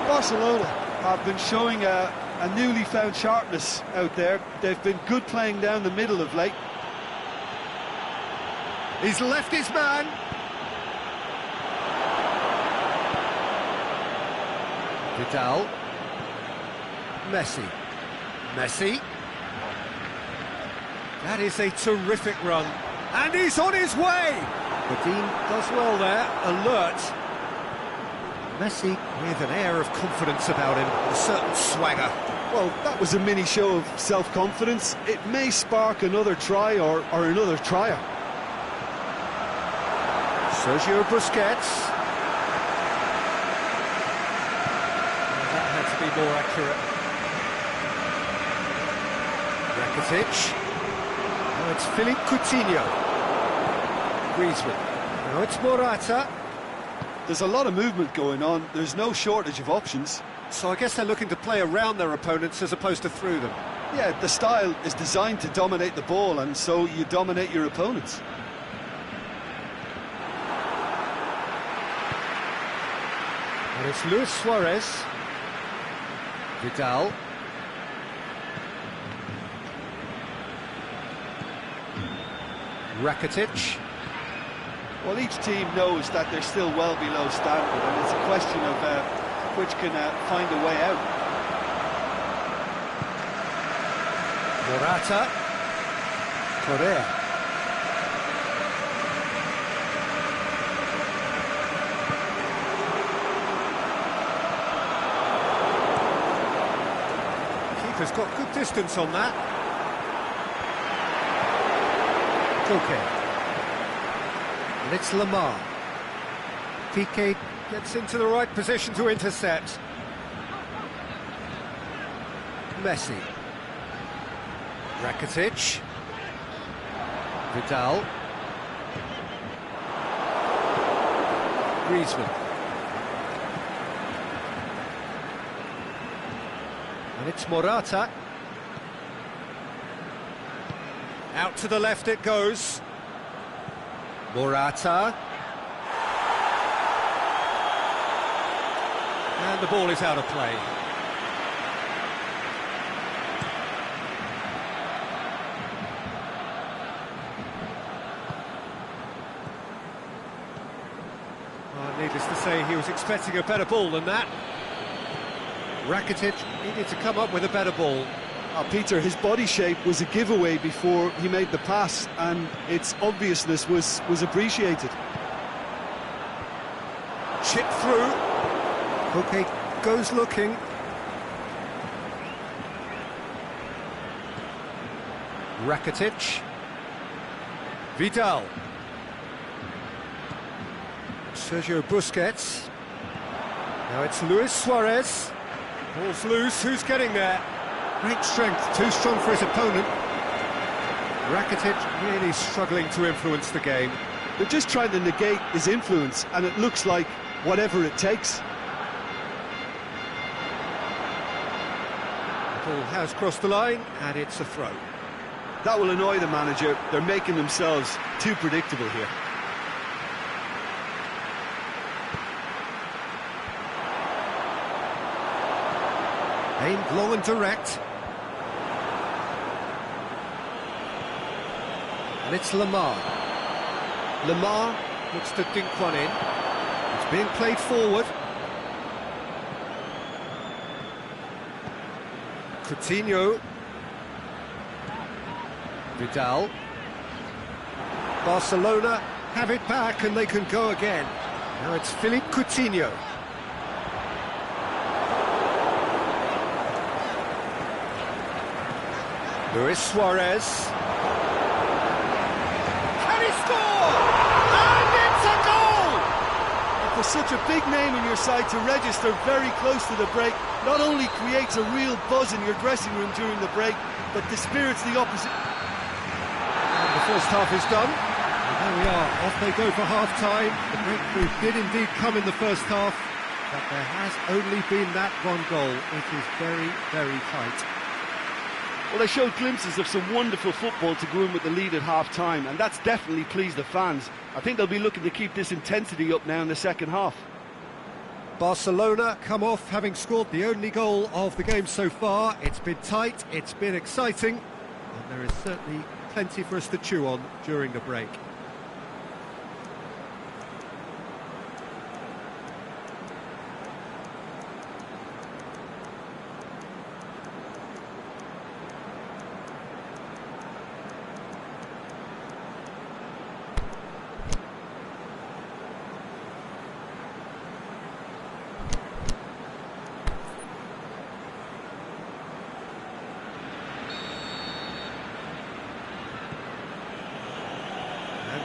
Barcelona have been showing a newly found sharpness out there. They've been good playing down the middle of late. He's left his man. Vidal. Messi. That is a terrific run. And he's on his way. Dean does well there, alert. Messi with an air of confidence about him, a certain swagger. Well, that was a mini show of self-confidence. It may spark another try or another trier. Sergio Busquets. That had to be more accurate. Rakitic. Now it's Philippe Coutinho. Griezmann. Now it's Morata. There's a lot of movement going on. There's no shortage of options. So I guess they're looking to play around their opponents as opposed to through them. Yeah, the style is designed to dominate the ball, and so you dominate your opponents. And it's Luis Suarez. Vidal. Rakitic. Well, each team knows that they're still well below standard, and it's a question of which can find a way out. Morata. Correa. Keeper's got good distance on that. Koke. And it's Lamar. Piqué gets into the right position to intercept. Messi. Rakitic. Vidal. Griezmann. And it's Morata. Out to the left it goes. Morata. And the ball is out of play. Well, needless to say, he was expecting a better ball than that. Rakitic needed to come up with a better ball. Peter, his body shape was a giveaway before he made the pass, and its obviousness was appreciated. Chip through. Okay, goes looking. Rakitic. Vidal. Sergio Busquets. Now it's Luis Suarez. Ball's loose, who's getting there? Great strength, too strong for his opponent. Rakitic really struggling to influence the game. They're just trying to negate his influence, and it looks like whatever it takes. The ball has crossed the line, and it's a throw. That will annoy the manager. They're making themselves too predictable here. Aimed long and direct. And it's Lamar. Lamar looks to dink one in. It's being played forward. Coutinho. Vidal. Barcelona have it back and they can go again. Now it's Philippe Coutinho. Luis Suarez. Can he score? And it's a goal! For such a big name in your side to register very close to the break, not only creates a real buzz in your dressing room during the break, but dispirits the opposite. And the first half is done. And there we are, off they go for half-time. The breakthrough did indeed come in the first half, but there has only been that one goal. It is very, very tight. Well, they showed glimpses of some wonderful football to go in with the lead at half-time, and that's definitely pleased the fans. I think they'll be looking to keep this intensity up now in the second half. Barcelona come off having scored the only goal of the game so far. It's been tight, it's been exciting, and there is certainly plenty for us to chew on during the break.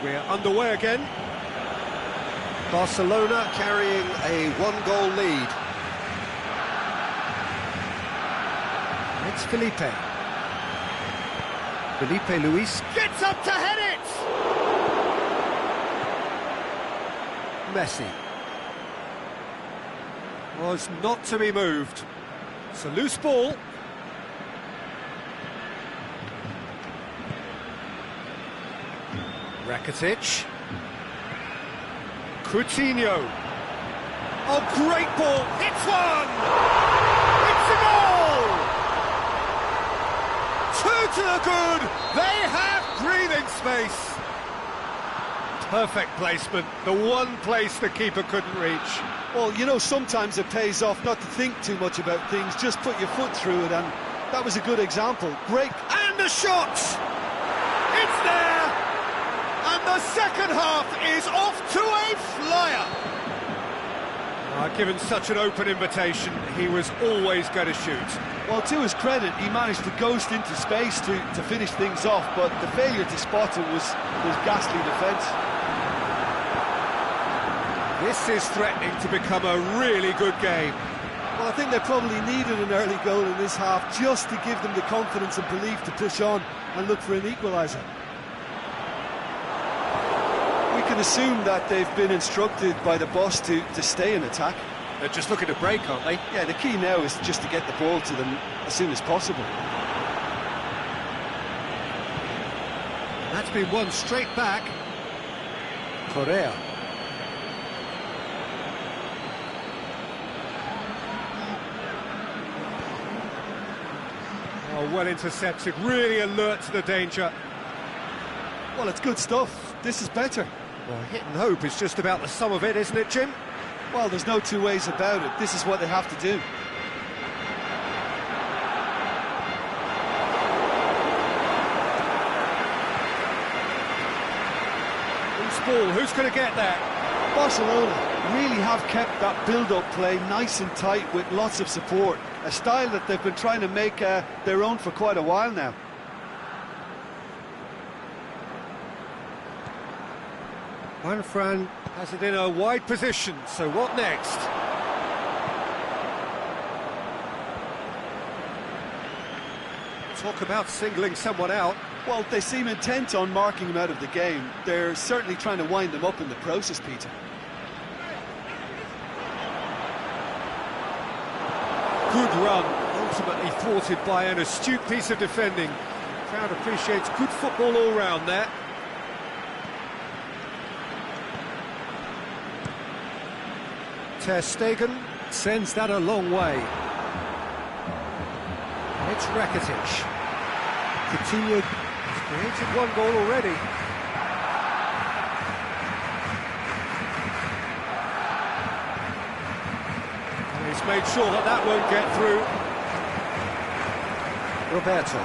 We're underway again. Barcelona carrying a one-goal lead. It's Felipe. Felipe Luis gets up to head it! Messi. Was not to be moved. It's a loose ball. Rakitic. Coutinho. Oh, great ball. It's one! It's a goal! Two to the good. They have breathing space. Perfect placement. The one place the keeper couldn't reach. Well, you know, sometimes it pays off not to think too much about things. Just put your foot through it, and that was a good example. Great. And the shot! It's there! And the second half is off to a flyer. Given such an open invitation, he was always going to shoot. Well, to his credit, he managed to ghost into space to finish things off, but the failure to spot it was ghastly defence. This is threatening to become a really good game. Well, I think they probably needed an early goal in this half just to give them the confidence and belief to push on and look for an equaliser. We can assume that they've been instructed by the boss to stay in attack. They're just looking to break, aren't they? Yeah, the key now is just to get the ball to them as soon as possible. That's been won straight back. Correa. Oh, well intercepted, really alert to the danger. Well, it's good stuff. This is better. Well, hit and hope is just about the sum of it, isn't it, Jim? Well, there's no two ways about it. This is what they have to do. Loose ball, who's going to get that? Barcelona really have kept that build-up play nice and tight with lots of support. A style that they've been trying to make their own for quite a while now. Juanfran has it in a wide position, so what next? Talk about singling someone out. Well, they seem intent on marking him out of the game. They're certainly trying to wind them up in the process, Peter. Good run, ultimately thwarted by an astute piece of defending. The crowd appreciates good football all round there. Ter Stegen sends that a long way. It's Rakitic. Coutinho has created one goal already. And he's made sure that that won't get through. Roberto.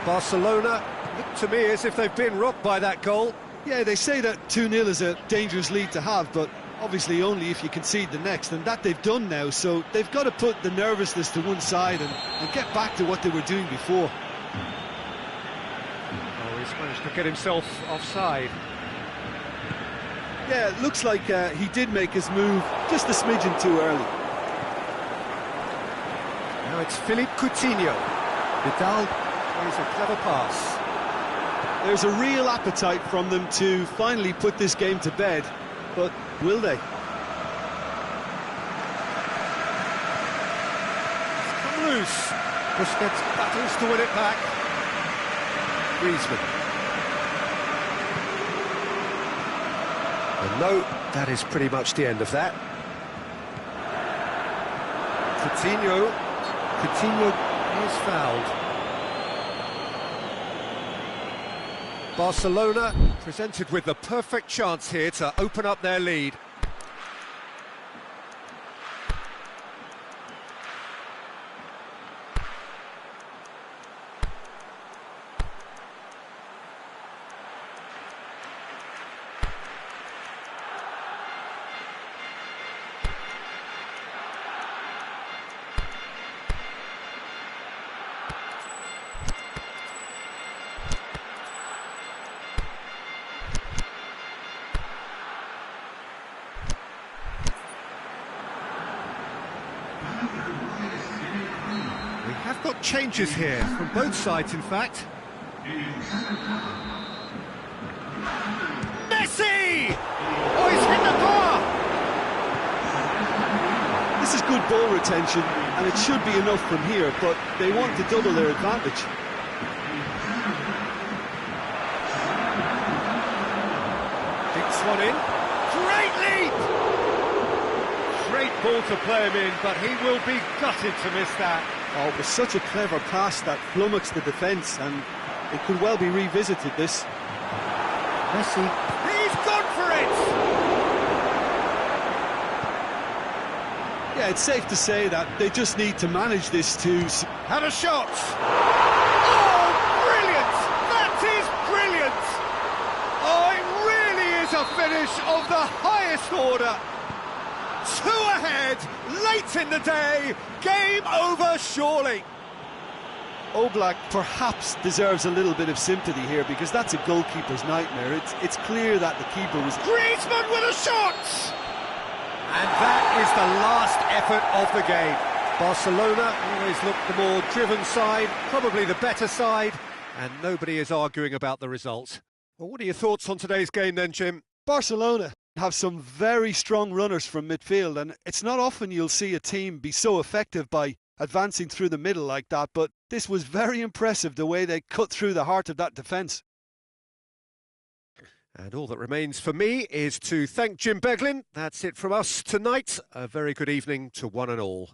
Barcelona look to me as if they've been rocked by that goal. Yeah, they say that 2-0 is a dangerous lead to have, but obviously only if you concede the next, and that they've done now, so they've got to put the nervousness to one side and get back to what they were doing before. Oh, he's managed to get himself offside. Yeah, it looks like he did make his move just a smidgen too early. Now it's Philippe Coutinho. Vidal plays a clever pass. There's a real appetite from them to finally put this game to bed, but will they? It's come loose. Busquets battles to win it back. Griezmann. And no, that is pretty much the end of that. Coutinho is fouled. Barcelona presented with the perfect chance here to open up their lead. We have got changes here, from both sides in fact. Messi! Oh, he's hit the bar! This is good ball retention, and it should be enough from here, but they want to double their advantage. Dinks one in. Great leap! Great ball to play him in, but he will be gutted to miss that. Oh, it was such a clever pass that flummoxed the defence, and it could well be revisited, this. Messi. He's gone for it! Yeah, it's safe to say that they just need to manage this to... Had a shot! Oh, brilliant! That is brilliant! Oh, it really is a finish of the highest order! 2 ahead, late in the day, game over surely. Oblak perhaps deserves a little bit of sympathy here, because that's a goalkeeper's nightmare. It's clear that the keeper was... Griezmann with a shot! And that is the last effort of the game. Barcelona always look the more driven side, probably the better side, and nobody is arguing about the result. Well, what are your thoughts on today's game then, Jim? Barcelona have some very strong runners from midfield, and it's not often you'll see a team be so effective by advancing through the middle like that, but this was very impressive, the way they cut through the heart of that defence. And all that remains for me is to thank Jim Beglin. That's it from us tonight. A very good evening to one and all.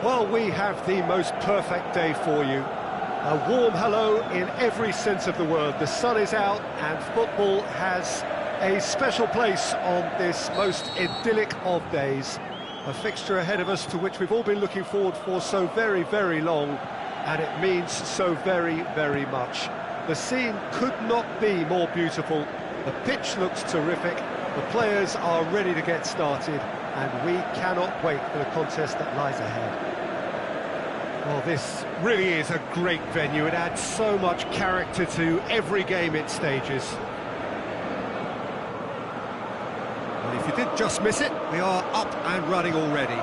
Well, we have the most perfect day for you. A warm hello in every sense of the word. The sun is out and football has a special place on this most idyllic of days. A fixture ahead of us to which we've all been looking forward for so very, very long, and it means so very, very much. The scene could not be more beautiful. The pitch looks terrific. The players are ready to get started, and we cannot wait for the contest that lies ahead. Well, this really is a great venue. It adds so much character to every game it stages. Well, if you did just miss it, we are up and running already.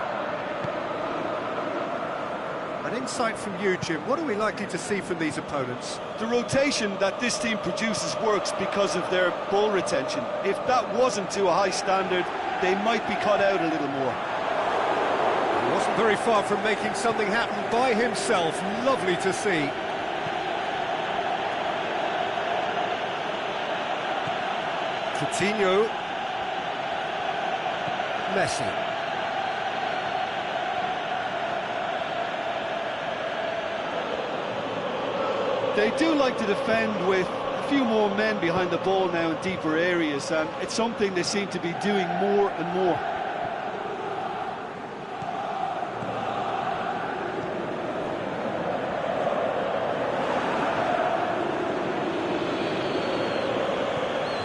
An insight from you, Jim. What are we likely to see from these opponents? The rotation that this team produces works because of their ball retention. If that wasn't to a high standard, they might be cut out a little more. He wasn't very far from making something happen by himself. Lovely to see. Coutinho. Messi. They do like to defend with a few more men behind the ball now in deeper areas, and it's something they seem to be doing more and more.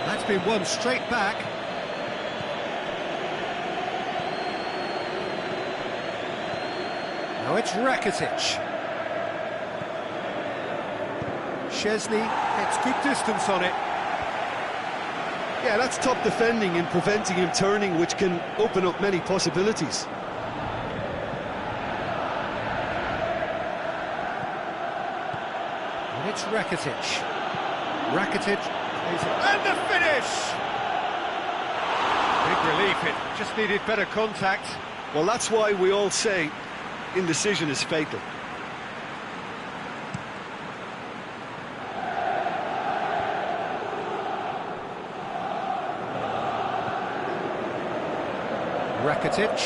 That's been won straight back. Now it's Rakitic. Chesney gets good distance on it. Yeah, that's top defending and preventing him turning, which can open up many possibilities. And it's Rakitic. Rakitic plays it. And the finish! Big relief, it just needed better contact. Well, that's why we all say indecision is fatal. Rakitic.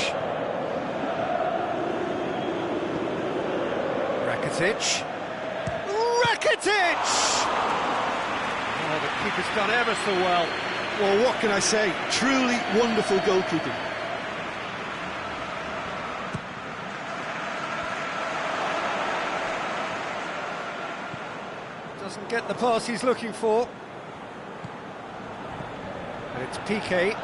Rakitic. Rakitic! Oh, the keeper's done ever so well. Well, what can I say? Truly wonderful goalkeeping. Doesn't get the pass he's looking for. And it's Piqué.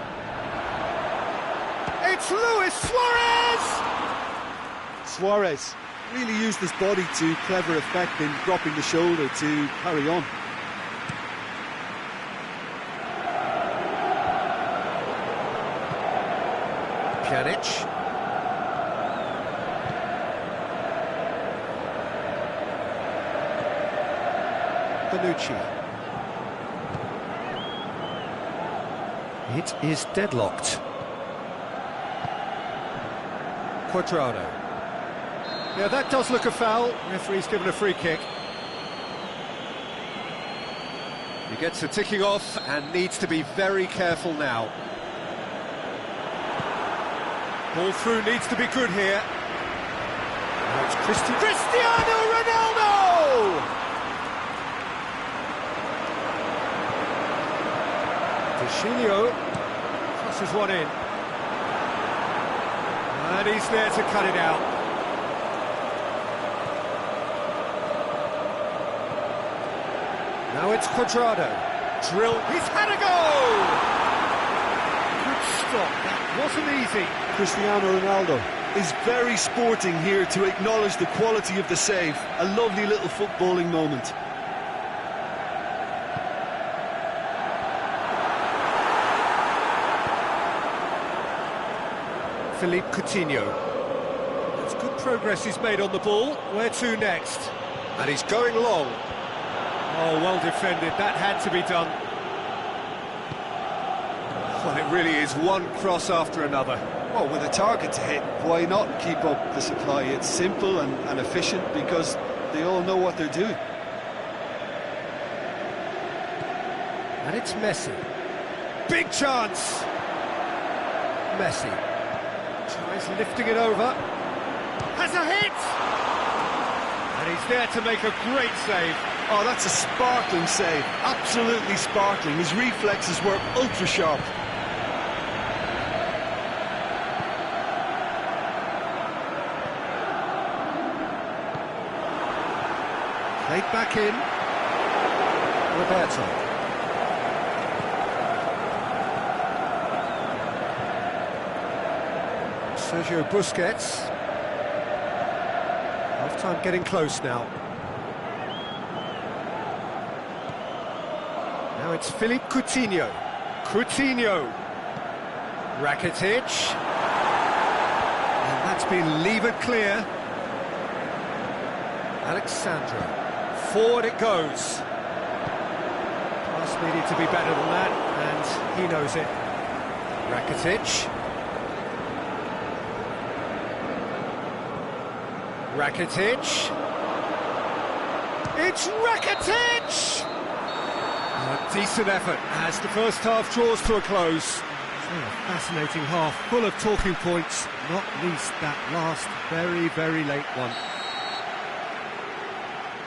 It's Luis Suarez! Suarez really used his body to clever effect in dropping the shoulder to carry on. Pjanic. Bonucci. It is deadlocked. Quadrado. Yeah, that does look a foul. Referee's given a free kick. He gets the ticking off and needs to be very careful now. Ball through needs to be good here. Now it's Cristiano Ronaldo! Coutinho crosses one in. And he's there to cut it out. Now it's Quadrado. Drill. He's had a goal! Good stop. That wasn't easy. Cristiano Ronaldo is very sporting here to acknowledge the quality of the save. A lovely little footballing moment. Philippe Coutinho. That's good progress he's made on the ball. Where to next? And he's going long. Oh, well defended. That had to be done. Well, it really is one cross after another. Well, with a target to hit, why not keep up the supply? It's simple and efficient because they all know what they're doing. And it's Messi. Big chance! Messi. Tries lifting it over. Has There's a hit! And he's there to make a great save. Oh, that's a sparkling save. Absolutely sparkling. His reflexes were ultra sharp. Played back in. Roberto. Sergio Busquets. Half-time getting close now. Now it's Philippe Coutinho. Coutinho. Rakitic. And that's been levered clear. Alexandro. Forward it goes. Pass needed to be better than that, and he knows it. Rakitic. Rakitic. It's Rakitic! A decent effort as the first half draws to a close. So a fascinating half, full of talking points, not least that last very, very late one.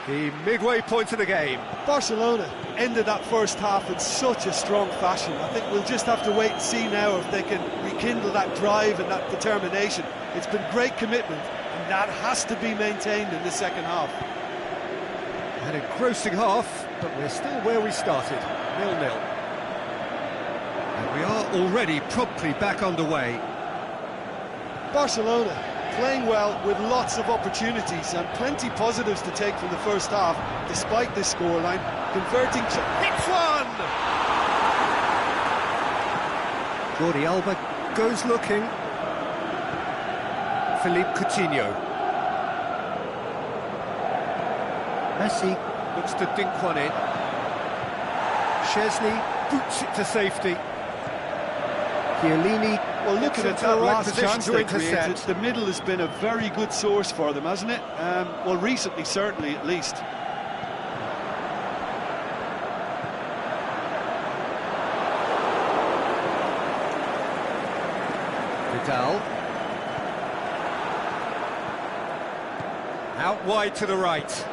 The midway point of the game. Barcelona ended that first half in such a strong fashion. I think we'll just have to wait and see now if they can rekindle that drive and that determination. It's been great commitment, and that has to be maintained in the second half. An engrossing half, but we're still where we started, 0-0. And we are already promptly back underway. Barcelona playing well with lots of opportunities and plenty positives to take from the first half, despite this scoreline. Converting... Hits one! Jordi Alba goes looking. Philippe Coutinho. Messi looks to dink one in. Szczesny boots it to safety. Chiellini. Well, looking at that last chance to they intercept. created, the middle has been a very good source for them, hasn't it? Well, recently, certainly, at least. Vidal. Out wide to the right.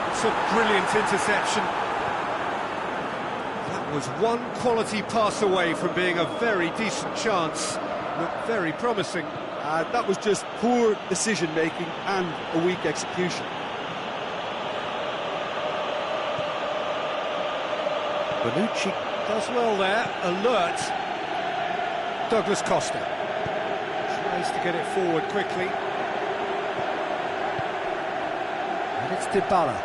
It's a brilliant interception. That was one quality pass away from being a very decent chance. Looked very promising. That was just poor decision-making and a weak execution. Bonucci does well there, alert. Douglas Costa tries to get it forward quickly. And it's Dybala.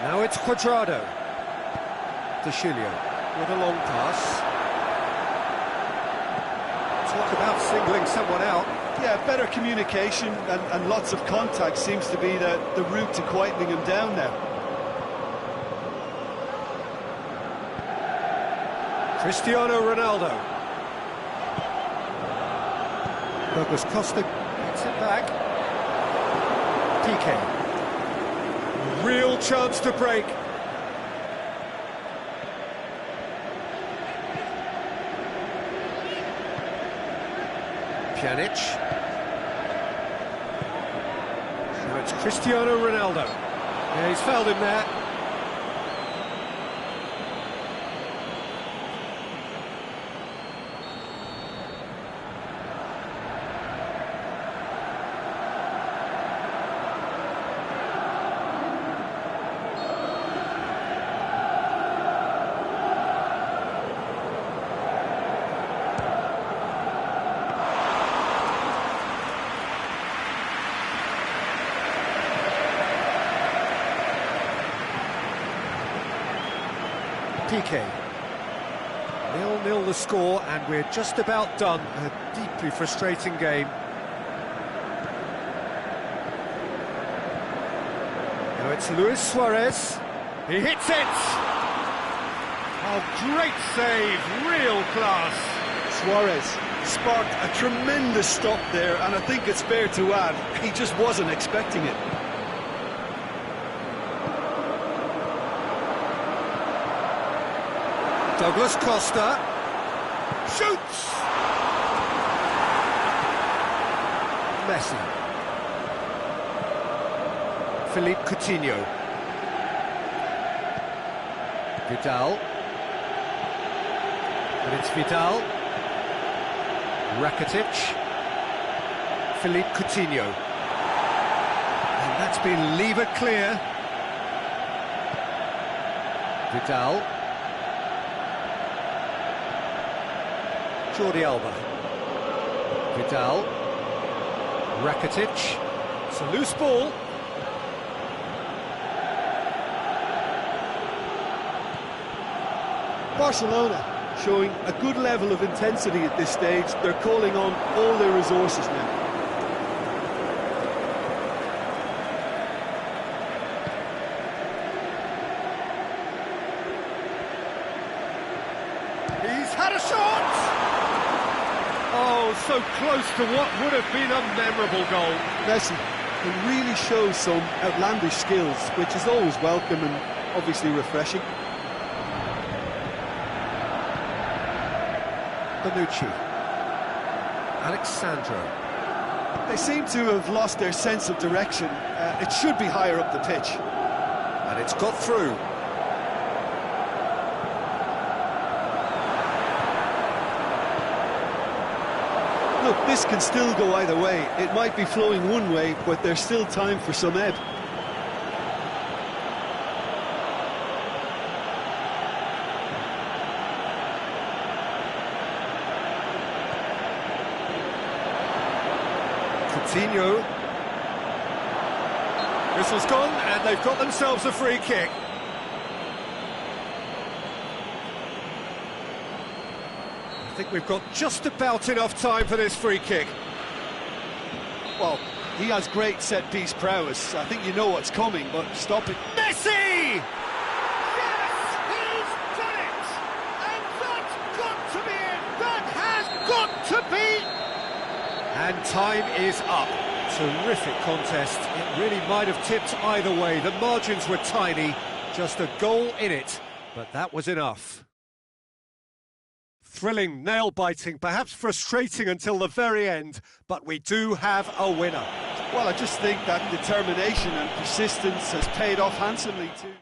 Now it's Cuadrado. De Chilio with a long pass. Talk about singling someone out. Yeah, better communication and lots of contact seems to be the route to quietening him down now. Cristiano Ronaldo. Douglas Costa gets it back. PK. Real chance to break. Pjanic. Now it's Cristiano Ronaldo. Yeah, he's fouled him there. PK. 0-0 the score, and we're just about done. A deeply frustrating game. Now it's Luis Suarez. He hits it! Oh, great save, real class. Suarez sparked a tremendous stop there, and I think it's fair to add, he just wasn't expecting it. Douglas Costa shoots! Messi. Philippe Coutinho. Vidal. And it's Vidal. Rakitic. Philippe Coutinho. And that's been levered clear. Vidal. Jordi Alba. Vidal. Rakitic. It's a loose ball. Barcelona showing a good level of intensity at this stage. They're calling on all their resources now. He's had a shot! Oh, so close to what would have been a memorable goal. Messi can really show some outlandish skills, which is always welcome and obviously refreshing. Bonucci. Alexandro. They seem to have lost their sense of direction. It should be higher up the pitch. And it's got through. Look, this can still go either way. It might be flowing one way, but there's still time for some ebb. Coutinho. Whistle's gone, and they've got themselves a free kick. I think we've got just about enough time for this free kick. Well, he has great set-piece prowess. I think you know what's coming, but stop it. Messi! Yes, he's done it! And that's got to be it! That has got to be! And time is up. Terrific contest. It really might have tipped either way. The margins were tiny, just a goal in it, but that was enough. Thrilling, nail-biting, perhaps frustrating until the very end, but we do have a winner. Well, I just think that determination and persistence has paid off handsomely too.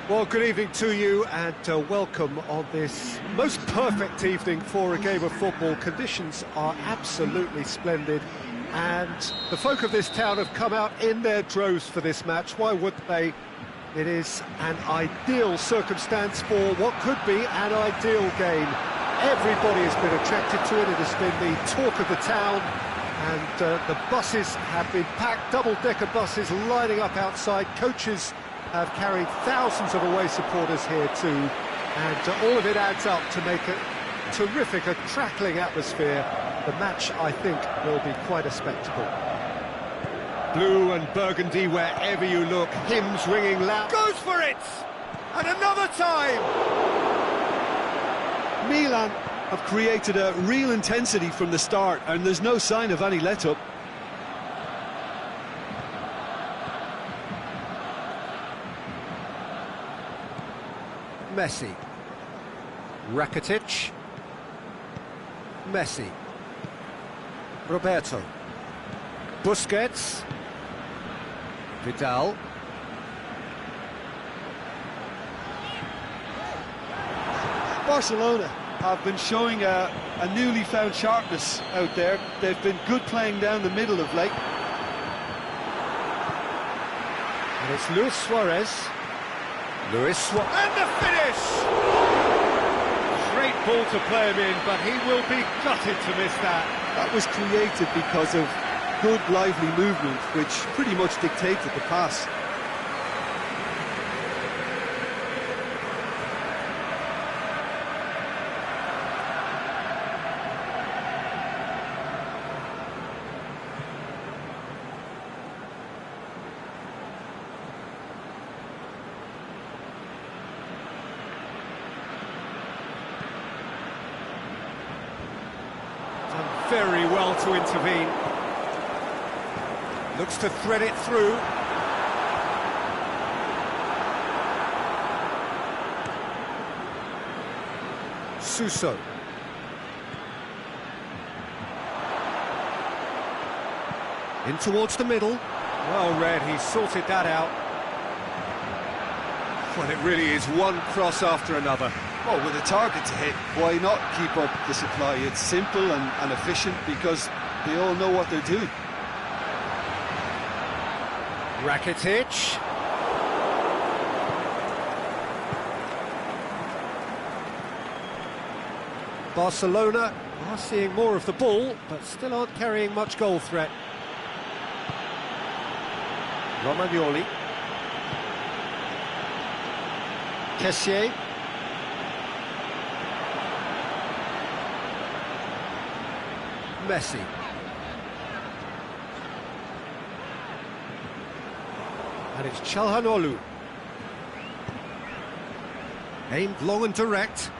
Well, good evening to you and welcome on this most perfect evening for a game of football. Conditions are absolutely splendid and the folk of this town have come out in their droves for this match. Why wouldn't they? It is an ideal circumstance for what could be an ideal game. Everybody has been attracted to it. It has been the talk of the town and the buses have been packed, double-decker buses lining up outside. Coaches have carried thousands of away supporters here too, and all of it adds up to make a terrific, a crackling atmosphere. The match, I think, will be quite a spectacle. Blue and burgundy wherever you look, hymns ringing loud. Goes for it! And another time! Milan have created a real intensity from the start, and there's no sign of any let-up. Messi. Rakitic. Messi. Roberto. Busquets. Vidal. Barcelona have been showing a newly found sharpness out there. They've been good playing down the middle of late. And it's Luis Suarez. And the finish! Great ball to play him in, but he will be gutted to miss that. That was created because of good, lively movement, which pretty much dictated the pass. Done very well to intervene. Looks to thread it through. Suso. In towards the middle. Well read, he sorted that out. Well, it really is one cross after another. Well, with a target to hit, why not keep up the supply? It's simple and efficient because they all know what they're doing. Rakitic. Barcelona are seeing more of the ball, but still aren't carrying much goal threat. Romagnoli. Kessié. Messi. And it's Çalhanoğlu. Aimed long and direct.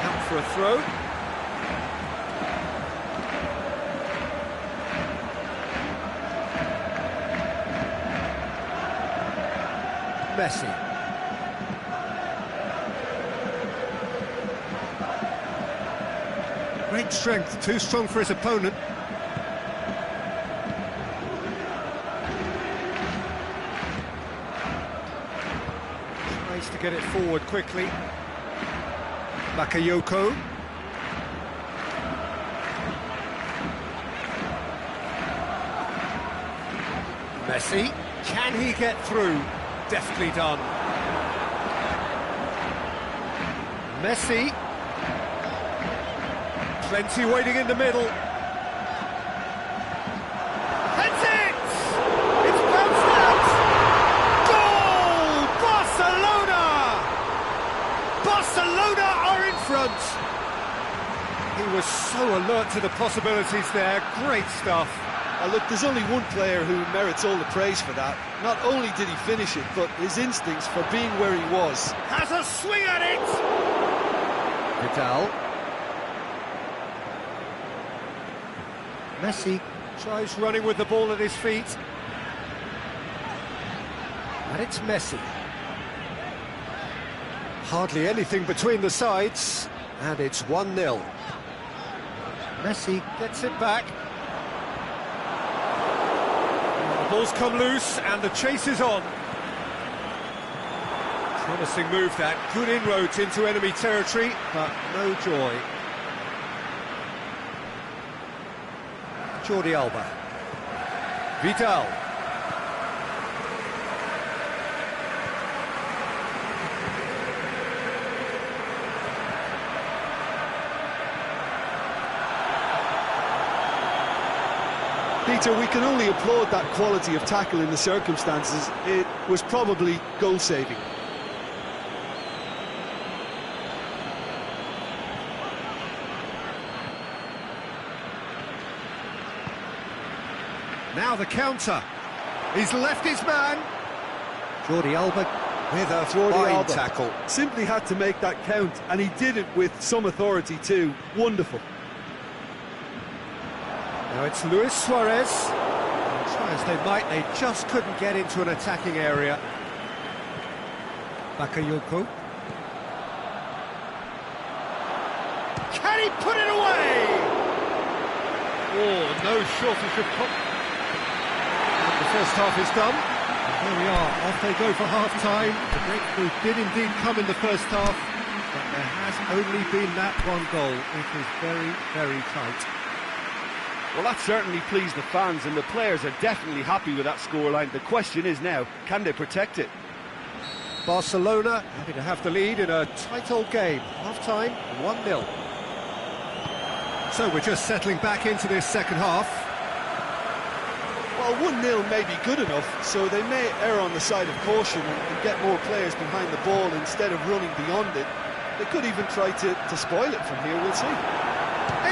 Out for a throw. Messi. Great strength, too strong for his opponent. Tries to get it forward quickly. Bakayoko. Messi. Can he get through? Deftly done. Messi. Plenty waiting in the middle. That's it! It's bounced out! Goal! Barcelona! Barcelona are in front! He was so alert to the possibilities there. Great stuff. Look, there's only one player who merits all the praise for that. Not only did he finish it, but his instincts for being where he was. Has a swing at it! Vidal. Messi tries running with the ball at his feet. And it's Messi. Hardly anything between the sides. And it's 1-0. Messi gets it back. The ball's come loose and the chase is on. Promising move that, good inroads into enemy territory, but no joy. Jordi Alba. Vidal. Peter, we can only applaud that quality of tackle in the circumstances. It was probably goal-saving. Now the counter. He's left his man. Jordi Alba with a fine tackle. Simply had to make that count, and he did it with some authority too. Wonderful. Now it's Luis Suarez. Try as they might, they just couldn't get into an attacking area. Bakayoko. Can he put it away? Oh, no shortage of and the first half is done. And there we are, off they go for half-time. The breakthrough did indeed come in the first half, but there has only been that one goal. It is very, very tight. Well, that certainly pleased the fans, and the players are definitely happy with that scoreline. The question is now, can they protect it? Barcelona happy to have the lead in a tight old game. Half-time, 1-0. So we're just settling back into this second half. Well, 1-0 may be good enough, so they may err on the side of caution and get more players behind the ball instead of running beyond it. They could even try to spoil it from here, we'll see.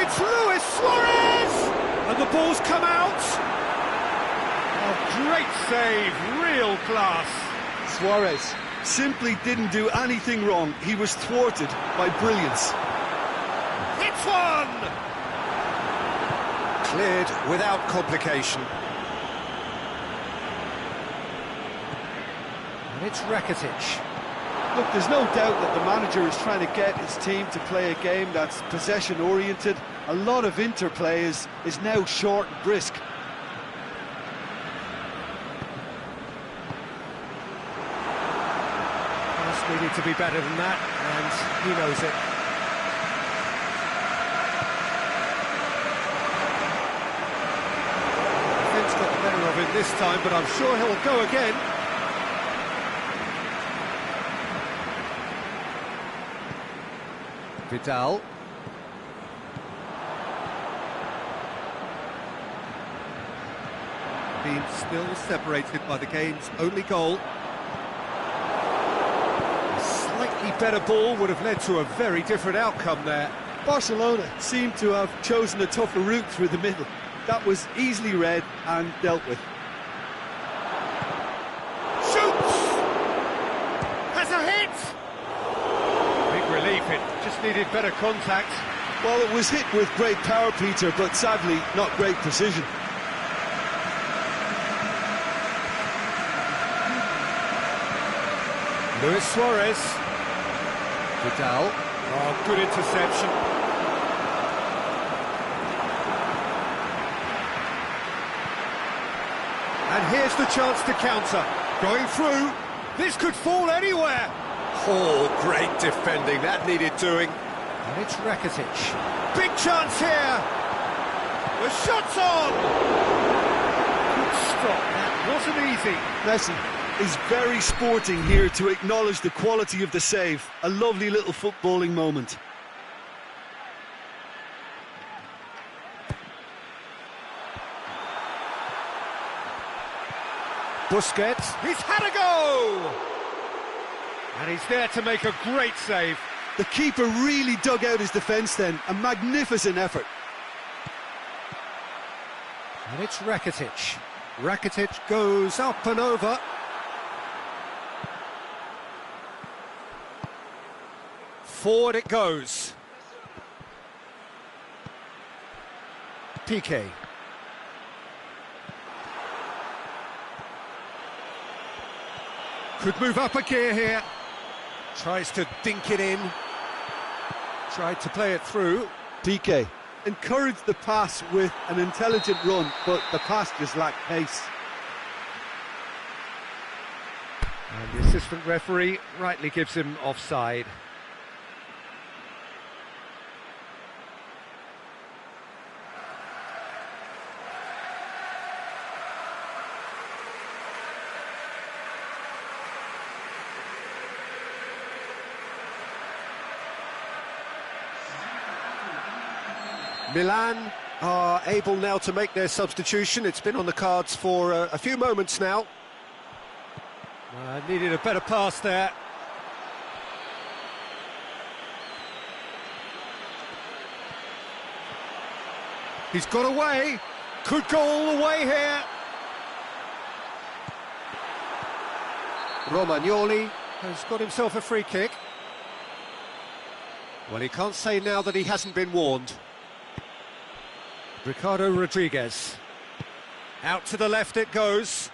It's Luis Suarez! And the ball's come out! Oh, great save, real class. Suarez simply didn't do anything wrong. He was thwarted by brilliance. Hits one! Cleared without complication. And it's Rakitic. Look, there's no doubt that the manager is trying to get his team to play a game that's possession-oriented. A lot of interplay is now short and brisk. Pass needed to be better than that, and he knows it. The defence got the better of him this time, but I'm sure he'll go again. Vidal. Being still separated by the game's only goal. A slightly better ball would have led to a very different outcome there. Barcelona seemed to have chosen a tougher route through the middle. That was easily read and dealt with. Shoots! Has a hit! Big relief, it just needed better contact. Well, it was hit with great power, Peter, but sadly not great precision. Luis Suarez. Vidal. Oh, good interception. And here's the chance to counter. Going through. This could fall anywhere. Oh, great defending. That needed doing. And it's Rakitic. Big chance here. The shot's on. Good stop. That wasn't easy. Messi is very sporting here to acknowledge the quality of the save. A lovely little footballing moment. Busquets, he's had a go! And he's there to make a great save. The keeper really dug out his defence then. A magnificent effort. And it's Rakitic. Rakitic goes up and over. Forward it goes. Piqué. Could move up a gear here. Tries to dink it in. Tried to play it through. Piqué encouraged the pass with an intelligent run, but the pass just lacked pace. And the assistant referee rightly gives him offside. Milan are able now to make their substitution. It's been on the cards for a few moments now. Needed a better pass there. He's got away. Could go all the way here. Romagnoli has got himself a free kick. Well, he can't say now that he hasn't been warned. Ricardo Rodriguez. Out to the left it goes.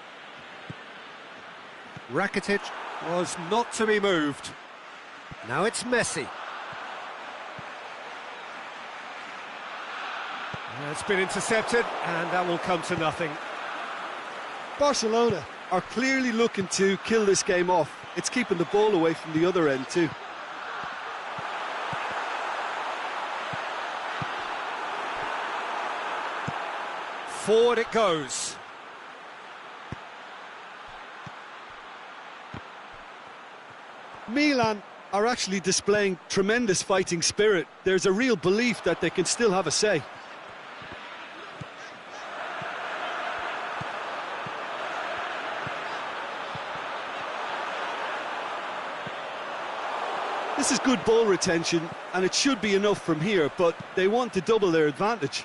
Rakitic was not to be moved. Now it's Messi. It's been intercepted, and that will come to nothing. Barcelona are clearly looking to kill this game off. It's keeping the ball away from the other end too. Forward it goes. Milan are actually displaying tremendous fighting spirit. There's a real belief that they can still have a say. This is good ball retention, and it should be enough from here, but they want to double their advantage.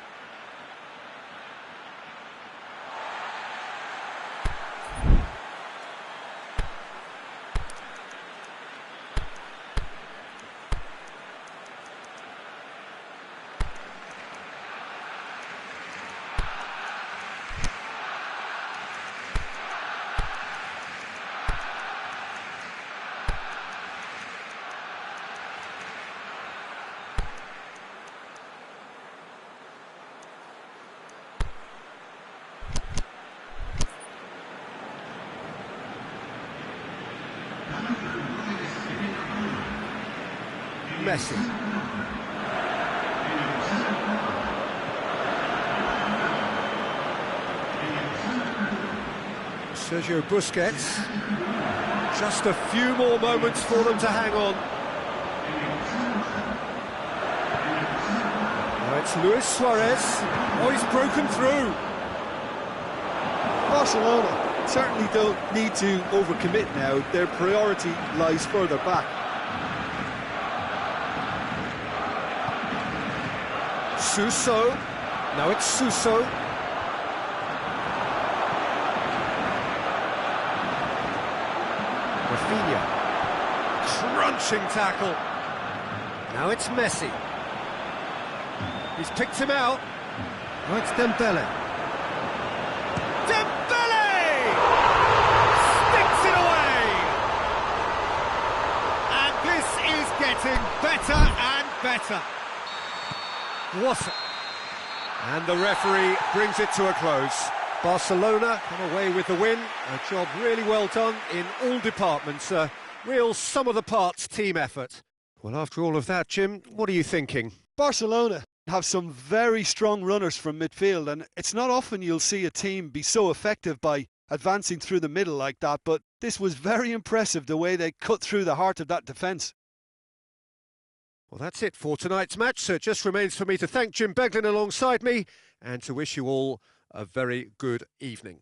Messi. Sergio Busquets. Just a few more moments for them to hang on. Now it's Luis Suarez. Oh, he's broken through. Barcelona certainly don't need to overcommit now. Their priority lies further back. Suso. Now it's Suso. Rafinha. Crunching tackle. Now it's Messi. He's picked him out. Now it's Dembele. Dembele! Sticks it away! And this is getting better and better. What? And the referee brings it to a close. Barcelona come away with the win. A job really well done in all departments. A real sum-of-the-parts team effort. Well, after all of that, Jim, what are you thinking? Barcelona have some very strong runners from midfield, and it's not often you'll see a team be so effective by advancing through the middle like that, but this was very impressive, the way they cut through the heart of that defence. Well, that's it for tonight's match, so it just remains for me to thank Jim Beglin alongside me and to wish you all a very good evening.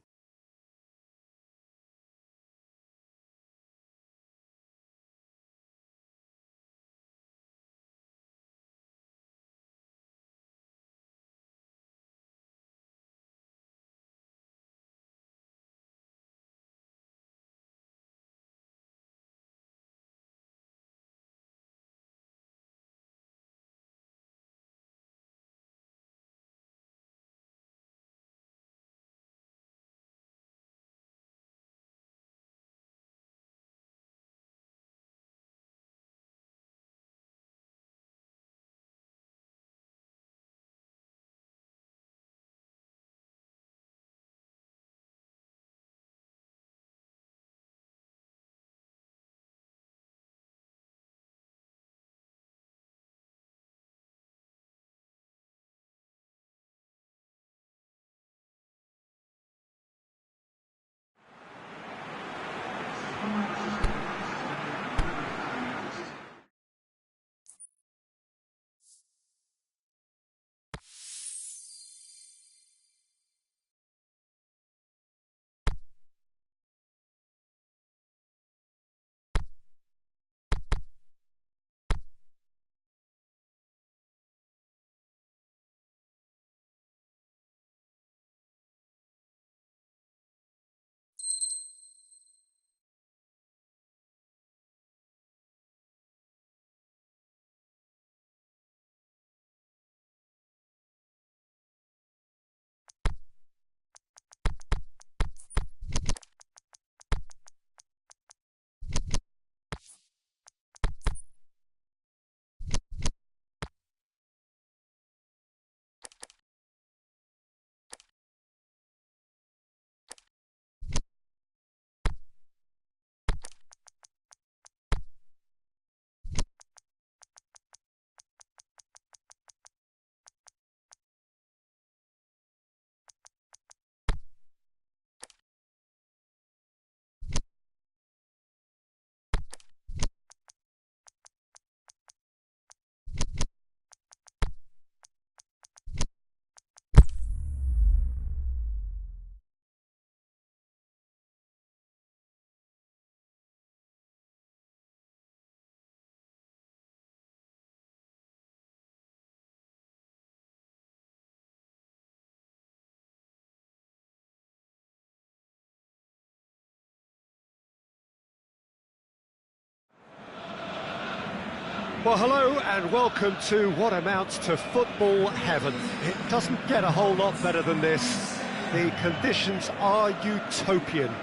Well, hello and welcome to what amounts to football heaven. It doesn't get a whole lot better than this. The conditions are utopian.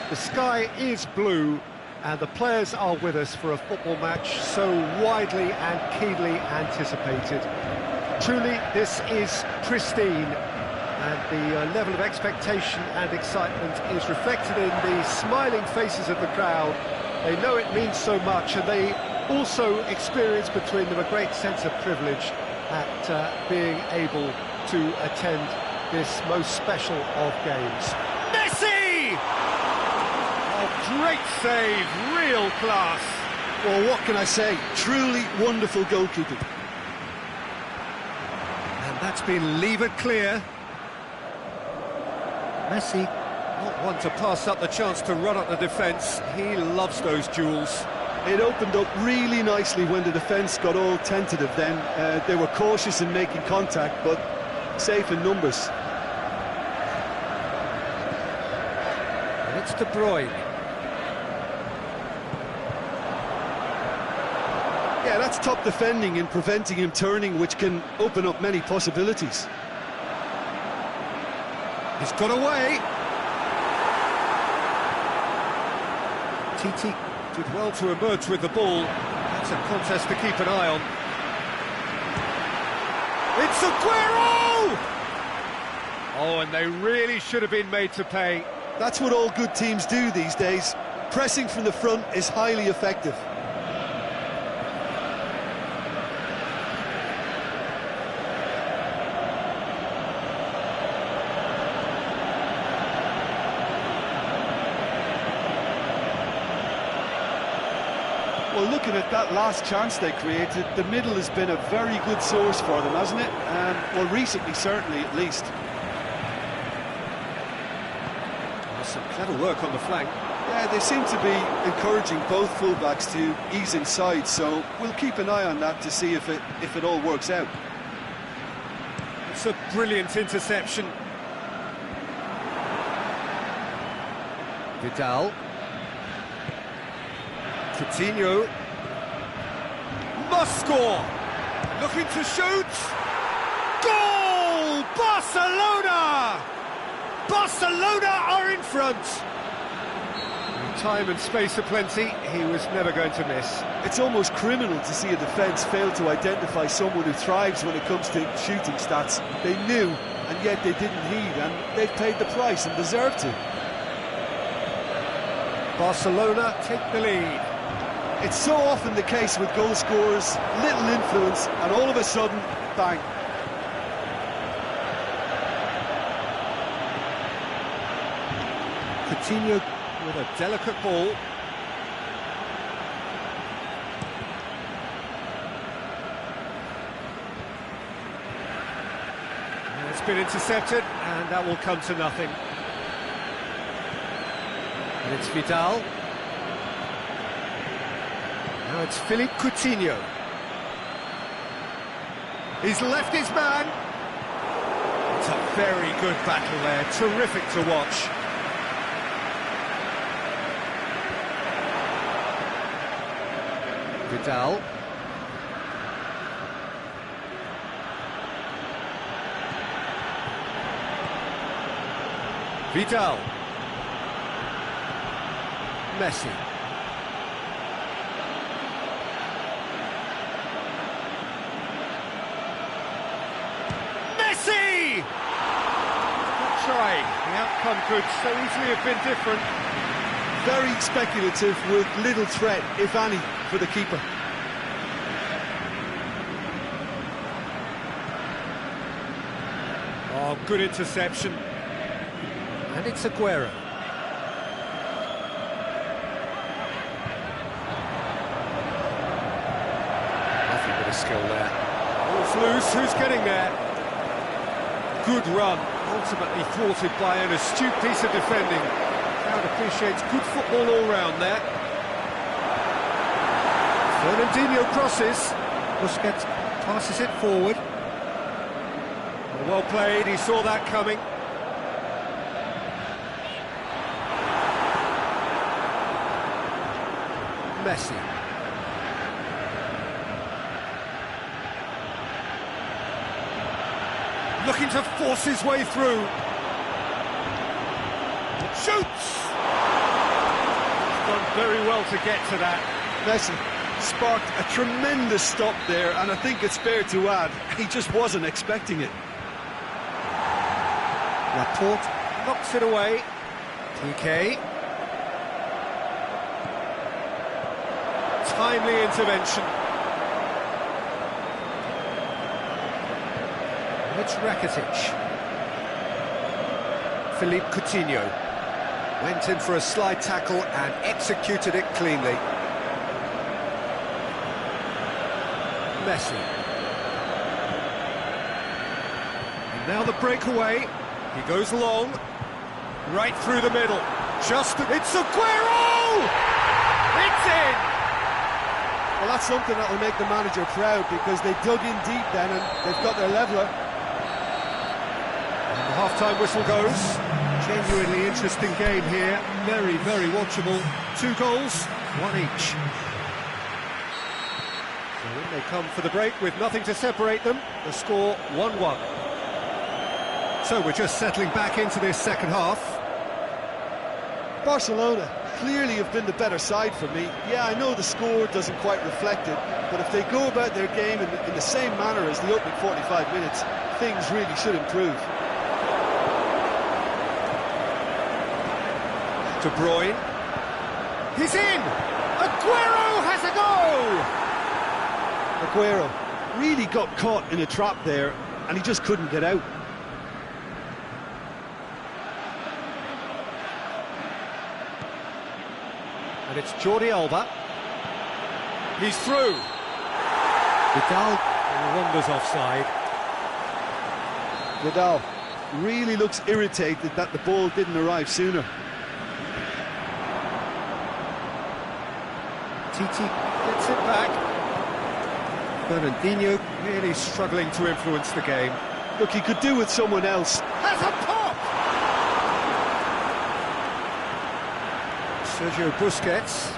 The sky is blue and the players are with us for a football match so widely and keenly anticipated. Truly, this is pristine, and the level of expectation and excitement is reflected in the smiling faces of the crowd. They know it means so much, and they also experience between them a great sense of privilege at being able to attend this most special of games. Messi! Oh, great save, real class. Well, what can I say? Truly wonderful goalkeeping. And that's been levered clear. Messi, not one to pass up the chance to run up the defence. He loves those duels. It opened up really nicely when the defence got all tentative then. They were cautious in making contact, but safe in numbers. And it's De Bruyne. Yeah, that's top defending and preventing him turning, which can open up many possibilities. He's got away. Titi did well to emerge with the ball. That's a contest to keep an eye on. It's Aguero! Oh, and they really should have been made to pay. That's what all good teams do these days. Pressing from the front is highly effective. Well, looking at that last chance they created, the middle has been a very good source for them, hasn't it? Well, recently, certainly, at least. Some clever work on the flank. Yeah, they seem to be encouraging both fullbacks to ease inside, so we'll keep an eye on that to see if it all works out. It's a brilliant interception. Vidal. Coutinho. Must score! Looking to shoot! Goal! Barcelona! Barcelona are in front! With time and space aplenty, he was never going to miss. It's almost criminal to see a defence fail to identify someone who thrives when it comes to shooting stats. They knew, and yet they didn't heed, and they've paid the price and deserve to. Barcelona take the lead. It's so often the case with goal scorers, little influence, and all of a sudden, bang. Coutinho with a delicate ball. And it's been intercepted, and that will come to nothing. And it's Vidal. Now it's Philippe Coutinho. He's left his man. It's a very good battle there, terrific to watch. Vidal. Vidal. Messi. Messi! Good try. The outcome could so easily have been different. Very speculative with little threat, if any, for the keeper. Oh, good interception. And it's Aguero. Nothing but a skill there. Ball's loose, who's getting there? Good run, ultimately thwarted by an astute piece of defending. Crowd appreciates good football all round there. Fernandinho crosses. Busquets passes it forward. Well played, he saw that coming. Messi. looking to force his way through. Shoots! He's done very well to get to that. Messi sparked a tremendous stop there, and I think it's fair to add, he just wasn't expecting it. Laporte knocks it away. PK. Timely intervention. It's Rakitic. Philippe Coutinho went in for a slide tackle and executed it cleanly. Messi. And now the breakaway. He goes long, right through the middle. It's Aguero! It's in! Well, that's something that will make the manager proud, because they dug in deep then and they've got their leveller. And the half-time whistle goes. Genuinely interesting game here. Very, very watchable. 2 goals, 1 each. So when they come for the break with nothing to separate them, the score 1-1. So we're just settling back into this second half. Barcelona clearly have been the better side for me. Yeah, I know the score doesn't quite reflect it, but if they go about their game in the same manner as the opening 45 minutes, things really should improve. De Bruyne. He's in! Aguero has a goal! Aguero really got caught in a trap there, and he just couldn't get out. And it's Jordi Alba. He's through. Vidal wanders offside. Vidal really looks irritated that the ball didn't arrive sooner. Titi gets it back. Fernandinho really struggling to influence the game. Look, he could do with someone else. Has a pop! Sergio Busquets.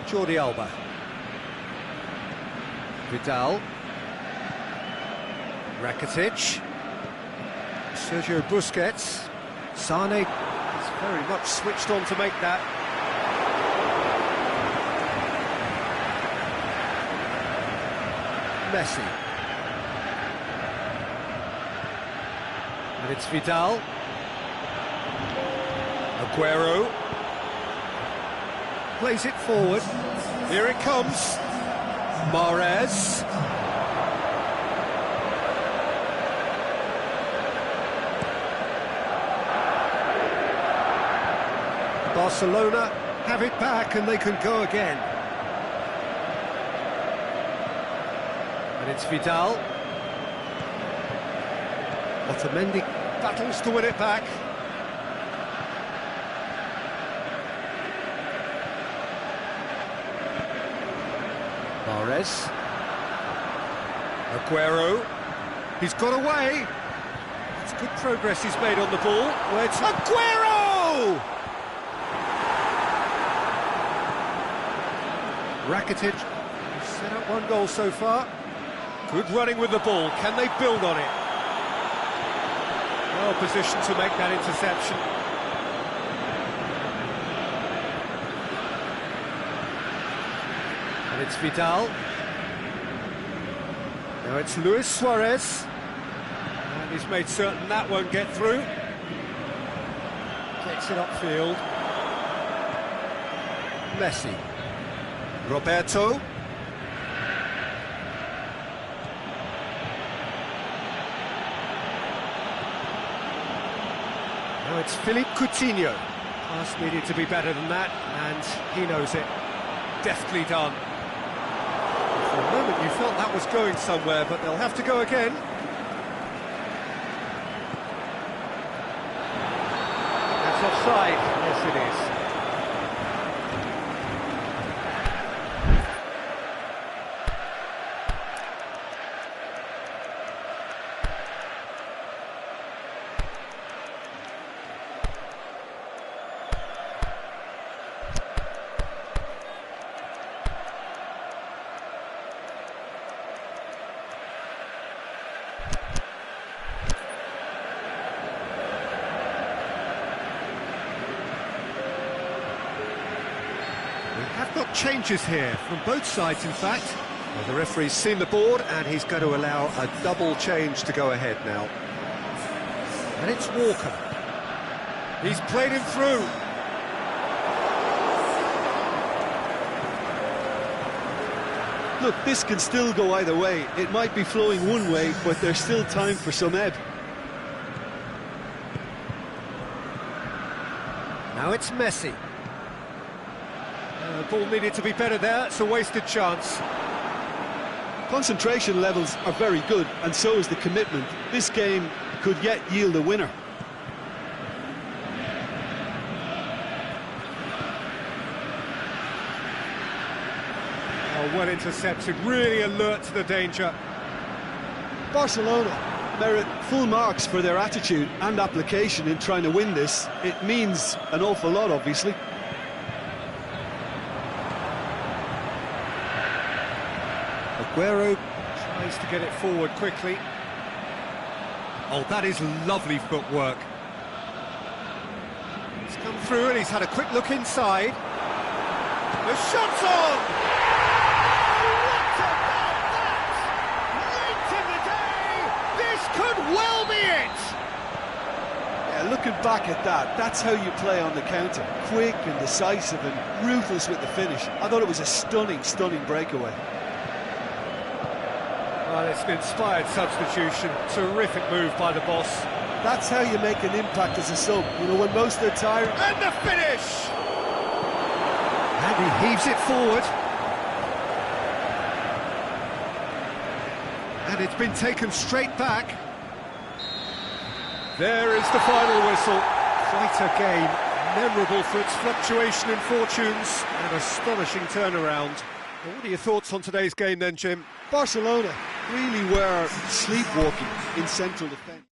Jordi Alba. Vidal. Rakitic. Sergio Busquets. Sane is very much switched on to make that. Messi. And it's Vidal. Aguero. Plays it forward. Here it comes. Mahrez. Barcelona have it back and they can go again. And it's Vidal. Otamendi battles to win it back. Mahrez. Aguero. He's got away. It's good progress he's made on the ball. Where it's Aguero! Rakitic set up 1 goal so far. Good running with the ball. Can they build on it? Well positioned to make that interception. And it's Vidal. Now it's Luis Suarez. And he's made certain that won't get through. Gets it upfield. Messi. Roberto. Now it's Philippe Coutinho. Pass needed to be better than that, and he knows it. Deftly done. For a moment you felt that was going somewhere, but they'll have to go again. That's offside. Yes, it is. changes here, from both sides in fact. Well, the referee's seen the board and he's going to allow a double change to go ahead now. And it's Walker. He's played him through. Look, this can still go either way. It might be flowing one way, but there's still time for some ebb. Now it's Messi. The ball needed to be better there, it's a wasted chance. Concentration levels are very good, and so is the commitment. This game could yet yield a winner. Oh, well intercepted, really alert to the danger. Barcelona merit full marks for their attitude and application in trying to win this. It means an awful lot, obviously. Aguero tries to get it forward quickly. Oh, that is lovely footwork. He's come through and he's had a quick look inside. The shot's on! What about that? Late in the day, this could well be it! Yeah, looking back at that, that's how you play on the counter. Quick and decisive and ruthless with the finish. I thought it was a stunning, stunning breakaway. Well, it's an inspired substitution. Terrific move by the boss. That's how you make an impact as a sub. You know, when most are tired. And the finish! And he heaves it forward. And it's been taken straight back. There is the final whistle. Quite a game. Memorable for its fluctuation in fortunes and astonishing turnaround. Well, what are your thoughts on today's game then, Jim? Barcelona really were sleepwalking in central defence.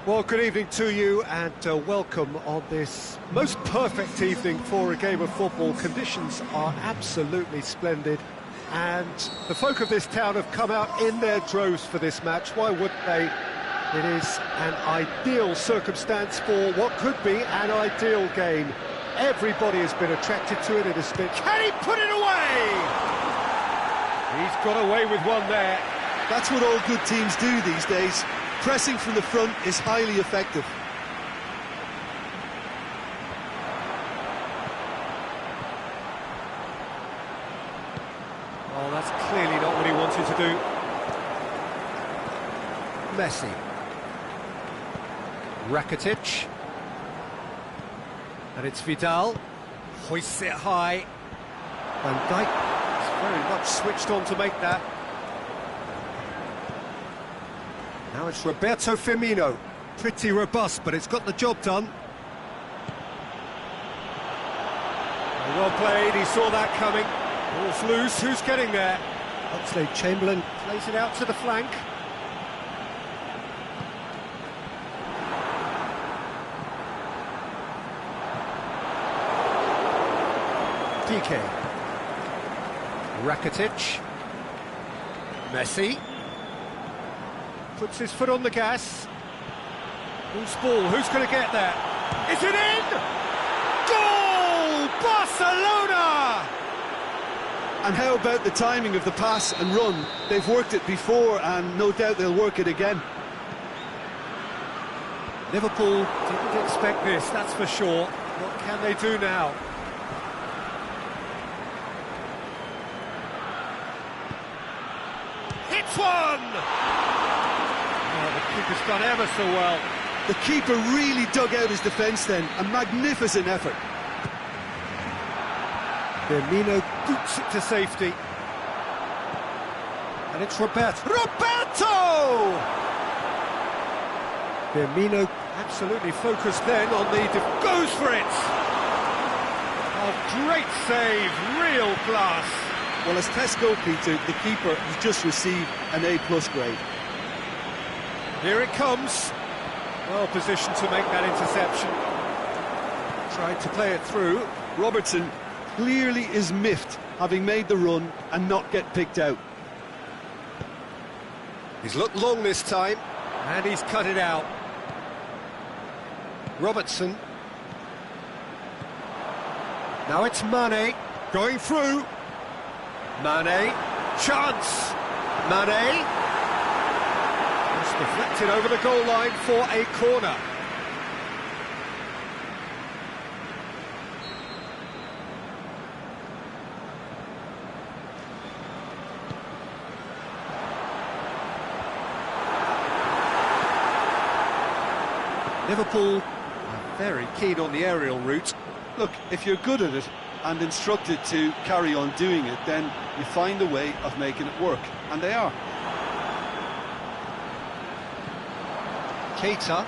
Well, good evening to you and welcome on this most perfect evening for a game of football. Conditions are absolutely splendid and the folk of this town have come out in their droves for this match. Why wouldn't they? It is an ideal circumstance for what could be an ideal game. Everybody has been attracted to it. It has been... Can he put it away? He's got away with one there. That's what all good teams do these days. Pressing from the front is highly effective. Oh, that's clearly not what he wanted to do. Messi. Rakitic. And it's Vidal. Hoists it high. Van Dijk is very much switched on to make that. Now it's Roberto Firmino. Pretty robust, but it's got the job done. Well played, he saw that coming. Ball's loose, who's getting there? Oxlade-Chamberlain plays it out to the flank. DK. Rakitic. Messi. Puts his foot on the gas. Who's ball? Who's going to get there? Is it in? Goal! Barcelona! And how about the timing of the pass and run? They've worked it before and no doubt they'll work it again. Liverpool didn't expect this, that's for sure. What can they do now? Hits one! Oh, the keeper's done ever so well. The keeper really dug out his defence then. A magnificent effort. Firmino boots it to safety. And it's Roberto. Firmino absolutely focused then on the... Goes for it! Oh, great save, real class. Well, as tests go, Peter, the keeper has just received an A+ grade. Here it comes. Well positioned to make that interception. Tried to play it through. Robertson clearly is miffed, having made the run and not get picked out. He's looked long this time, and he's cut it out. Robertson. Now it's Mane, going through. Mane, chance. Mane. It's deflected over the goal line for a corner. Liverpool are very keen on the aerial route. Look, if you're good at it and instructed to carry on doing it, then you find a way of making it work, and they are. Keita.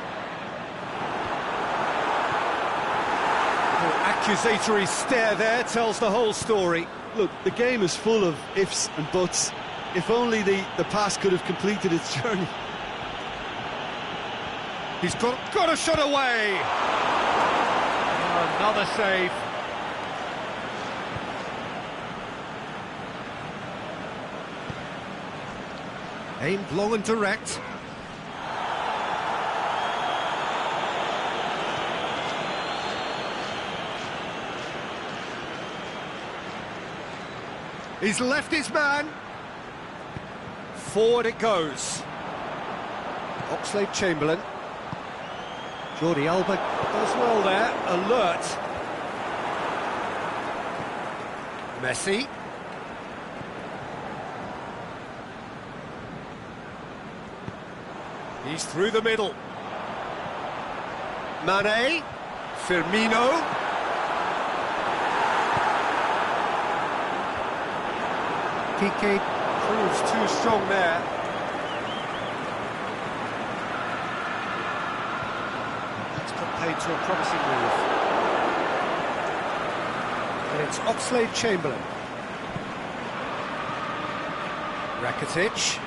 Accusatory stare there tells the whole story. Look, the game is full of ifs and buts. If only the pass could have completed its journey. He's got a shot away. Another save. Aimed long and direct. He's left his man. Forward it goes. Oxlade-Chamberlain. Jordi Alba does well there, alert. Messi. He's through the middle. Mane. Firmino. Piqué proves too strong there. Paid to a promising move. And it's Oxlade-Chamberlain. Rakitic.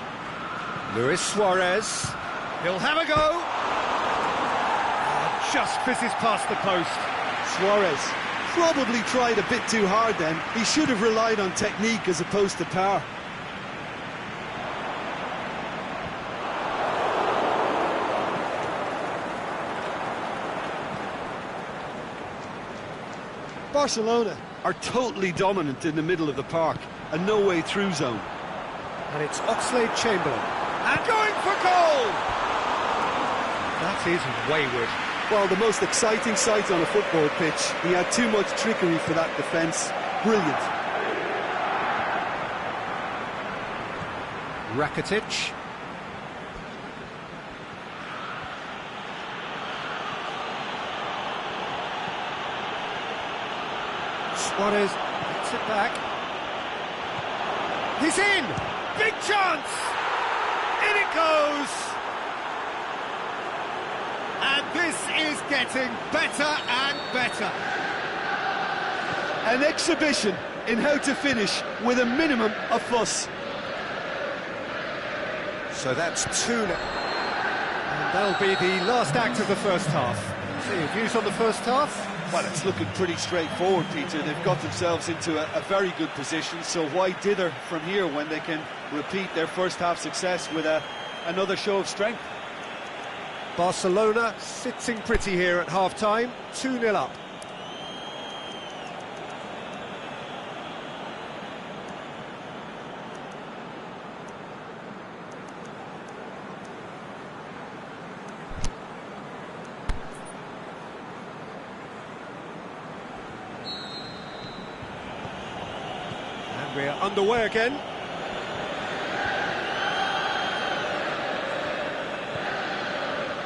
Luis Suarez. He'll have a go. just fizzes past the post. Suarez probably tried a bit too hard then. He should have relied on technique as opposed to power. Barcelona are totally dominant in the middle of the park, a no-way through zone. And it's Oxlade-Chamberlain. And going for goal! That is wayward. Well, the most exciting sight on a football pitch. He had too much trickery for that defence. Brilliant. Rakitic. Suarez gets it back. He's in! Big chance! In it goes! And this is getting better and better. An exhibition in how to finish with a minimum of fuss. So that's 2-0. And that'll be the last act of the first half. So your views on the first half? Well, it's looking pretty straightforward, Peter. They've got themselves into a very good position, so why dither from here when they can repeat their first half success with another show of strength? Barcelona sitting pretty here at half-time, 2-0 up. And we're underway again.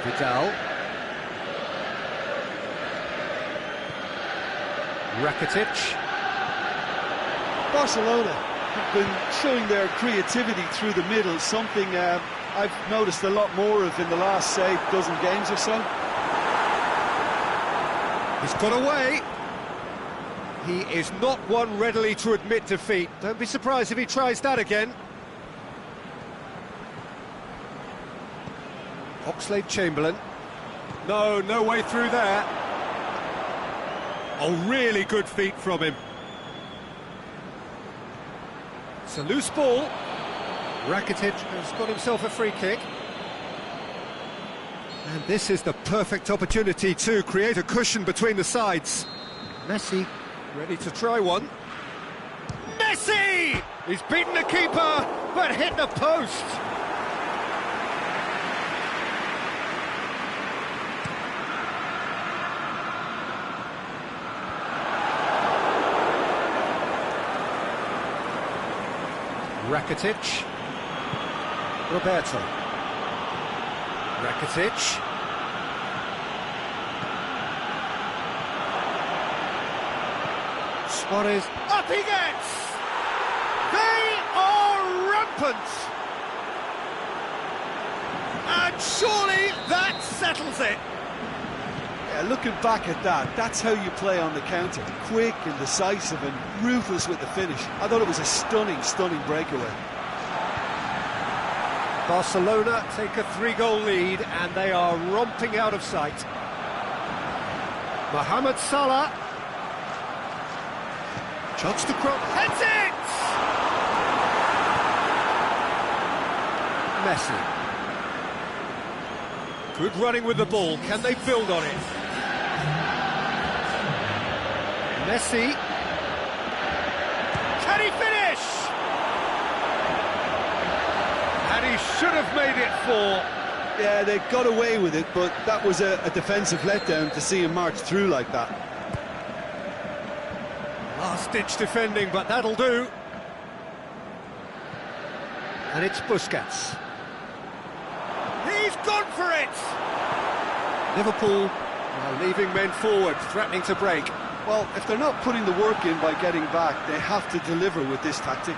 Vidal. Rakitic. Barcelona have been showing their creativity through the middle, something I've noticed a lot more of in the last, say, dozen games or so. He's got away. He is not one readily to admit defeat. Don't be surprised if he tries that again. Oxlade-Chamberlain. No way through there. Oh, really good feet from him. It's a loose ball. Rakitic has got himself a free kick. And this is the perfect opportunity to create a cushion between the sides. Messi ready to try one. Messi! He's beaten the keeper, but hit the post. Rakitic. Roberto. Rakitic. Suarez. Up he gets! They are rampant! And surely that settles it! Yeah, looking back at that, that's how you play on the counter. Quick and decisive and ruthless with the finish. I thought it was a stunning breakaway. Barcelona take a 3-goal lead and they are romping out of sight. Mohamed Salah. Chance to cross. Heads it! Messi. Good running with the ball. Can they build on it? Messi. Can he finish? And he should have made it 4. Yeah, they got away with it, but that was a defensive letdown to see him march through like that. Last-ditch defending, but that'll do. And it's Busquets. He's gone for it! Liverpool are leaving men forward, threatening to break. Well, if they're not putting the work in by getting back, they have to deliver with this tactic.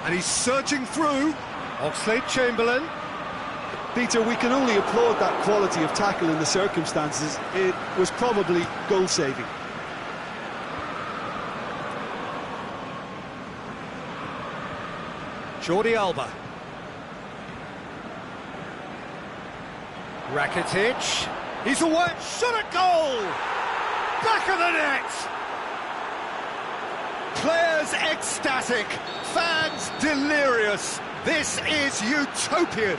And he's surging through. Oxlade-Chamberlain. Peter, we can only applaud that quality of tackle in the circumstances. It was probably goal-saving. Jordi Alba. Rakitic. He's away. Shot at goal! Back of the net! Players ecstatic, fans delirious. This is utopian.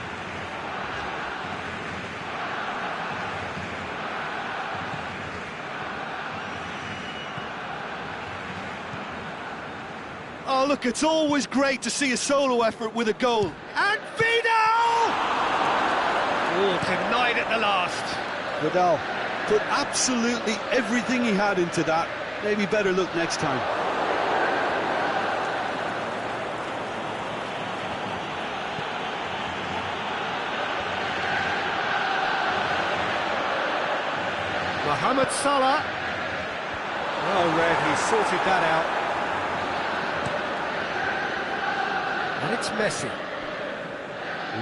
Oh, look, it's always great to see a solo effort with a goal. And Vidal! Oh, denied at the last. Vidal put absolutely everything he had into that. Maybe better look next time. Mohamed Salah. Oh, Red, he sorted that out. And it's Messi.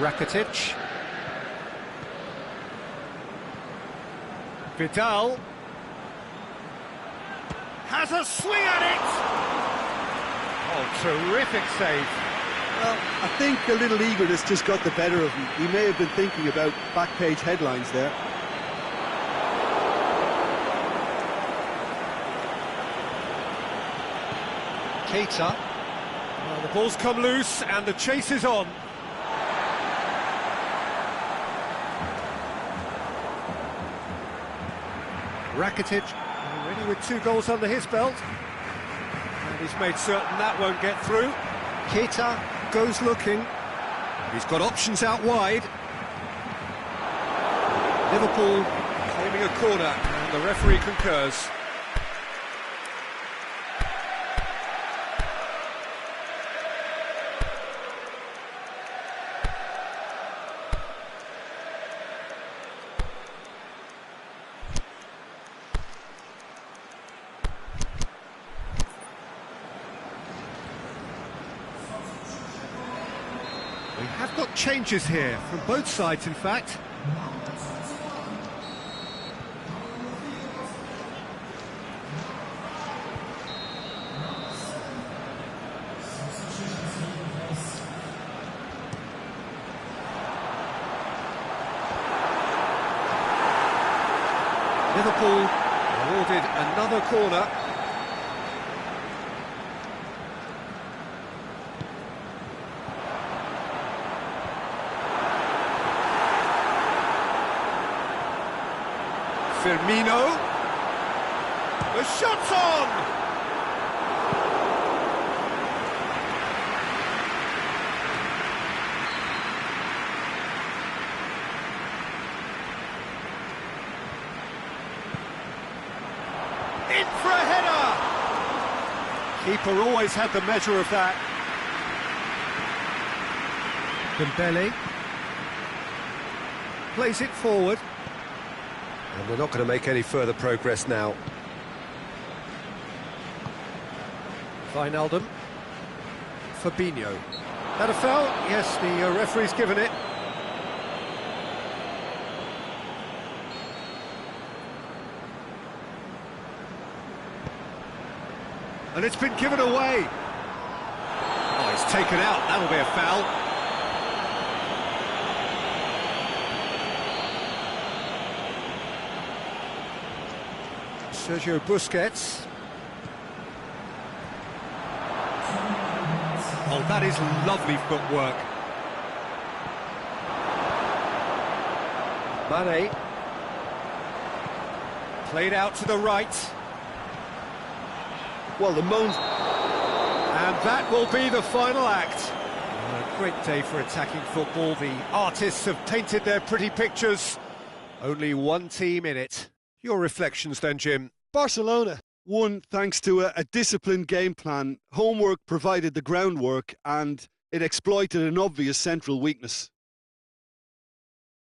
Rakitic. Vidal. Has a swing at it! Oh, terrific save. Well, I think a little eagerness just got the better of him. He may have been thinking about back-page headlines there. Keita. Well, the ball's come loose and the chase is on. Rakitic, already with 2 goals under his belt. And he's made certain that won't get through. Keita goes looking. He's got options out wide. Liverpool claiming a corner, and the referee concurs. We have got changes here, from both sides in fact. Liverpool awarded another corner. Firmino. The shot's on! In for a header! Keeper always had the measure of that. Dembele plays it forward. And we're not going to make any further progress now. Wijnaldum. Fabinho. That a foul? Yes, the referee's given it. And it's been given away. Oh, he's taken out. That'll be a foul. Sergio Busquets. Oh, that is lovely footwork. Mane. Played out to the right. Well, the moans... And that will be the final act. A great day for attacking football. The artists have painted their pretty pictures. Only one team in it. Your reflections then, Jim? Barcelona won thanks to a disciplined game plan. Homework provided the groundwork and it exploited an obvious central weakness.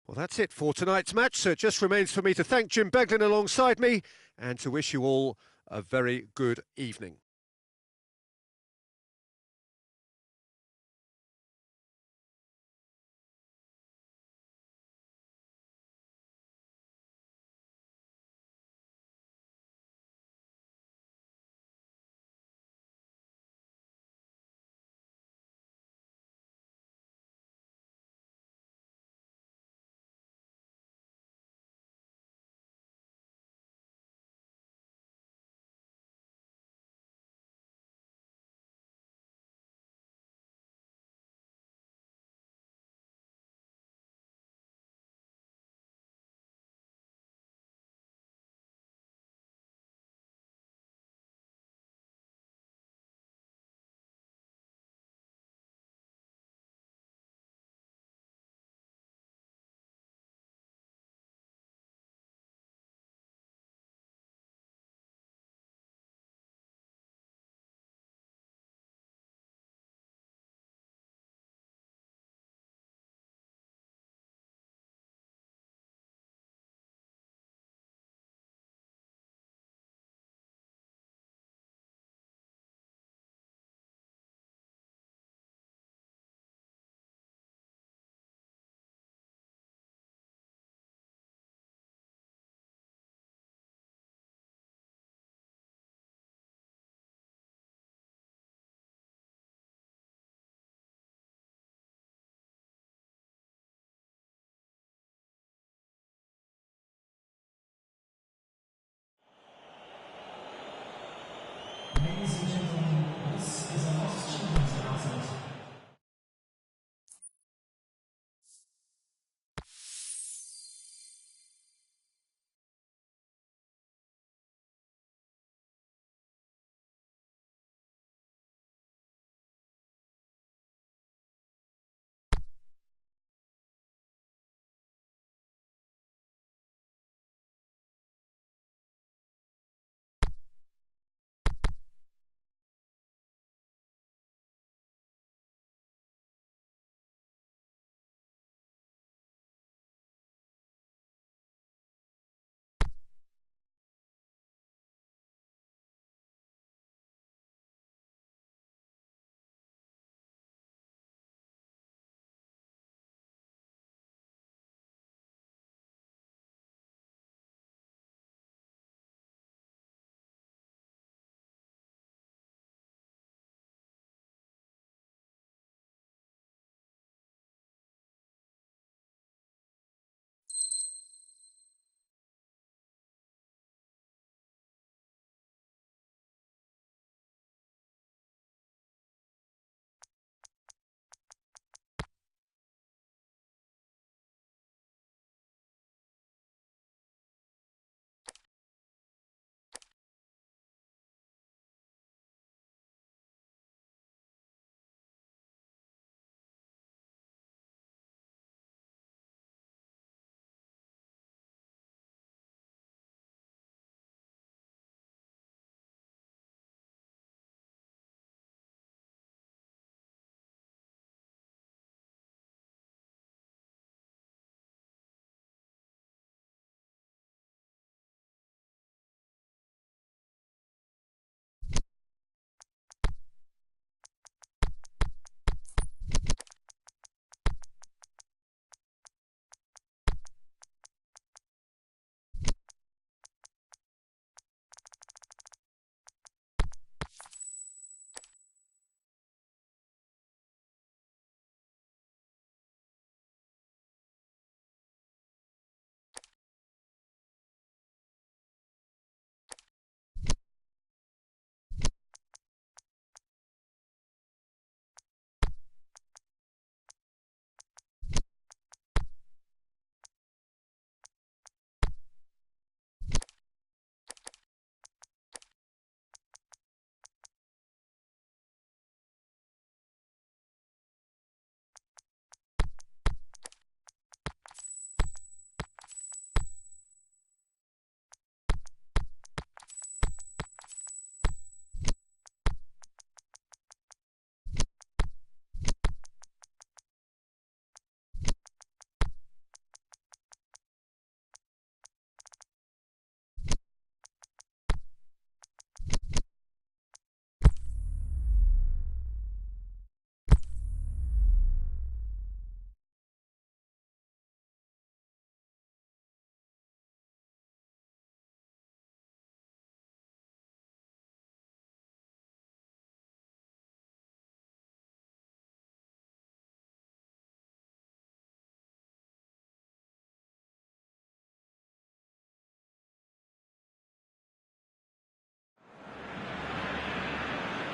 Well, that's it for tonight's match, so it just remains for me to thank Jim Beglin alongside me and to wish you all a very good evening.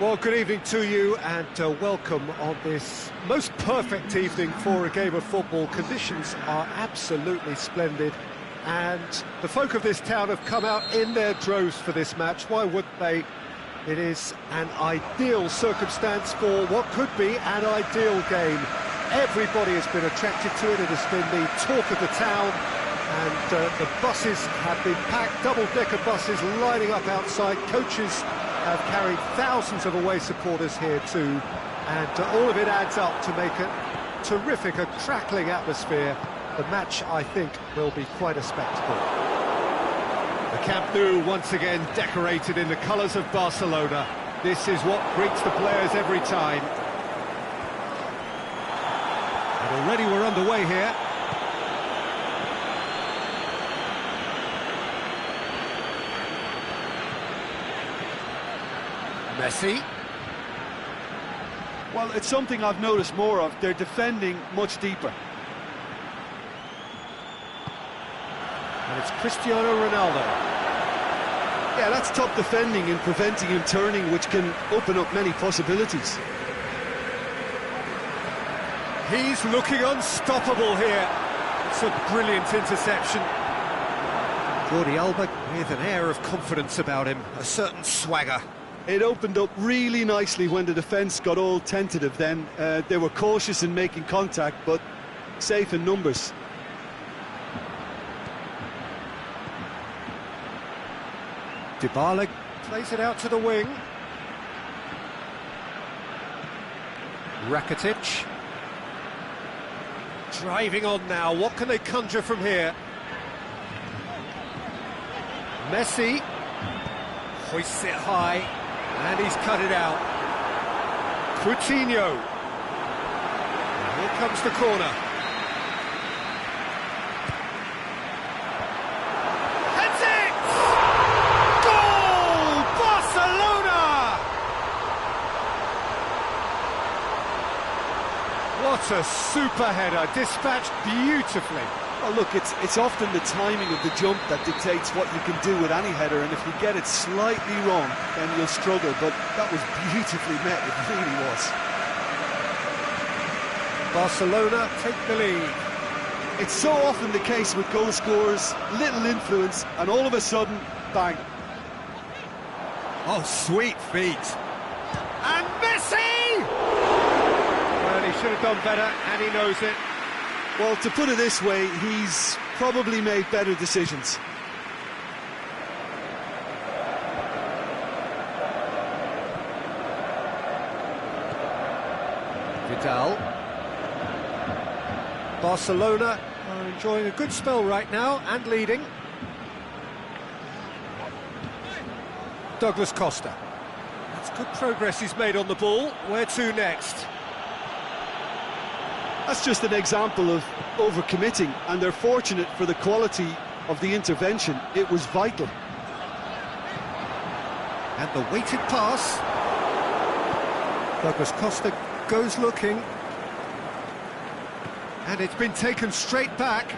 Well, good evening to you and welcome on this most perfect evening for a game of football. Conditions are absolutely splendid and the folk of this town have come out in their droves for this match. Why wouldn't they? It is an ideal circumstance for what could be an ideal game. Everybody has been attracted to it. It has been the talk of the town and the buses have been packed, double-decker buses lining up outside. Coaches have carried thousands of away supporters here too, and all of it adds up to make a terrific, a crackling atmosphere. The match, I think, will be quite a spectacle. The Camp Nou once again decorated in the colours of Barcelona. This is what greets the players every time. And already we're underway here. Messi. Well, it's something I've noticed more of. They're defending much deeper. And it's Cristiano Ronaldo. Yeah, that's top defending and preventing him turning, which can open up many possibilities. He's looking unstoppable here. It's a brilliant interception. Jordi Alba with an air of confidence about him, a certain swagger. It opened up really nicely when the defence got all tentative then. They were cautious in making contact, but safe in numbers. Dybala plays it out to the wing. Rakitic. Driving on now, what can they conjure from here? Messi. Hoists it high. And he's cut it out. Coutinho. And here comes the corner. That's it! Goal! Barcelona! What a super header, dispatched beautifully. Well, look, it's often the timing of the jump that dictates what you can do with any header, and if you get it slightly wrong, then you'll struggle, but that was beautifully met, it really was. Barcelona take the lead. It's so often the case with goal scorers, little influence, and all of a sudden, bang. Oh, sweet feet. And Messi! Well, he should have done better, and he knows it. Well, to put it this way, he's probably made better decisions. Vidal. Barcelona are enjoying a good spell right now and leading. Douglas Costa. That's good progress he's made on the ball. Where to next? That's just an example of overcommitting, and they're fortunate for the quality of the intervention. It was vital. And the weighted pass. Douglas Costa goes looking. And it's been taken straight back.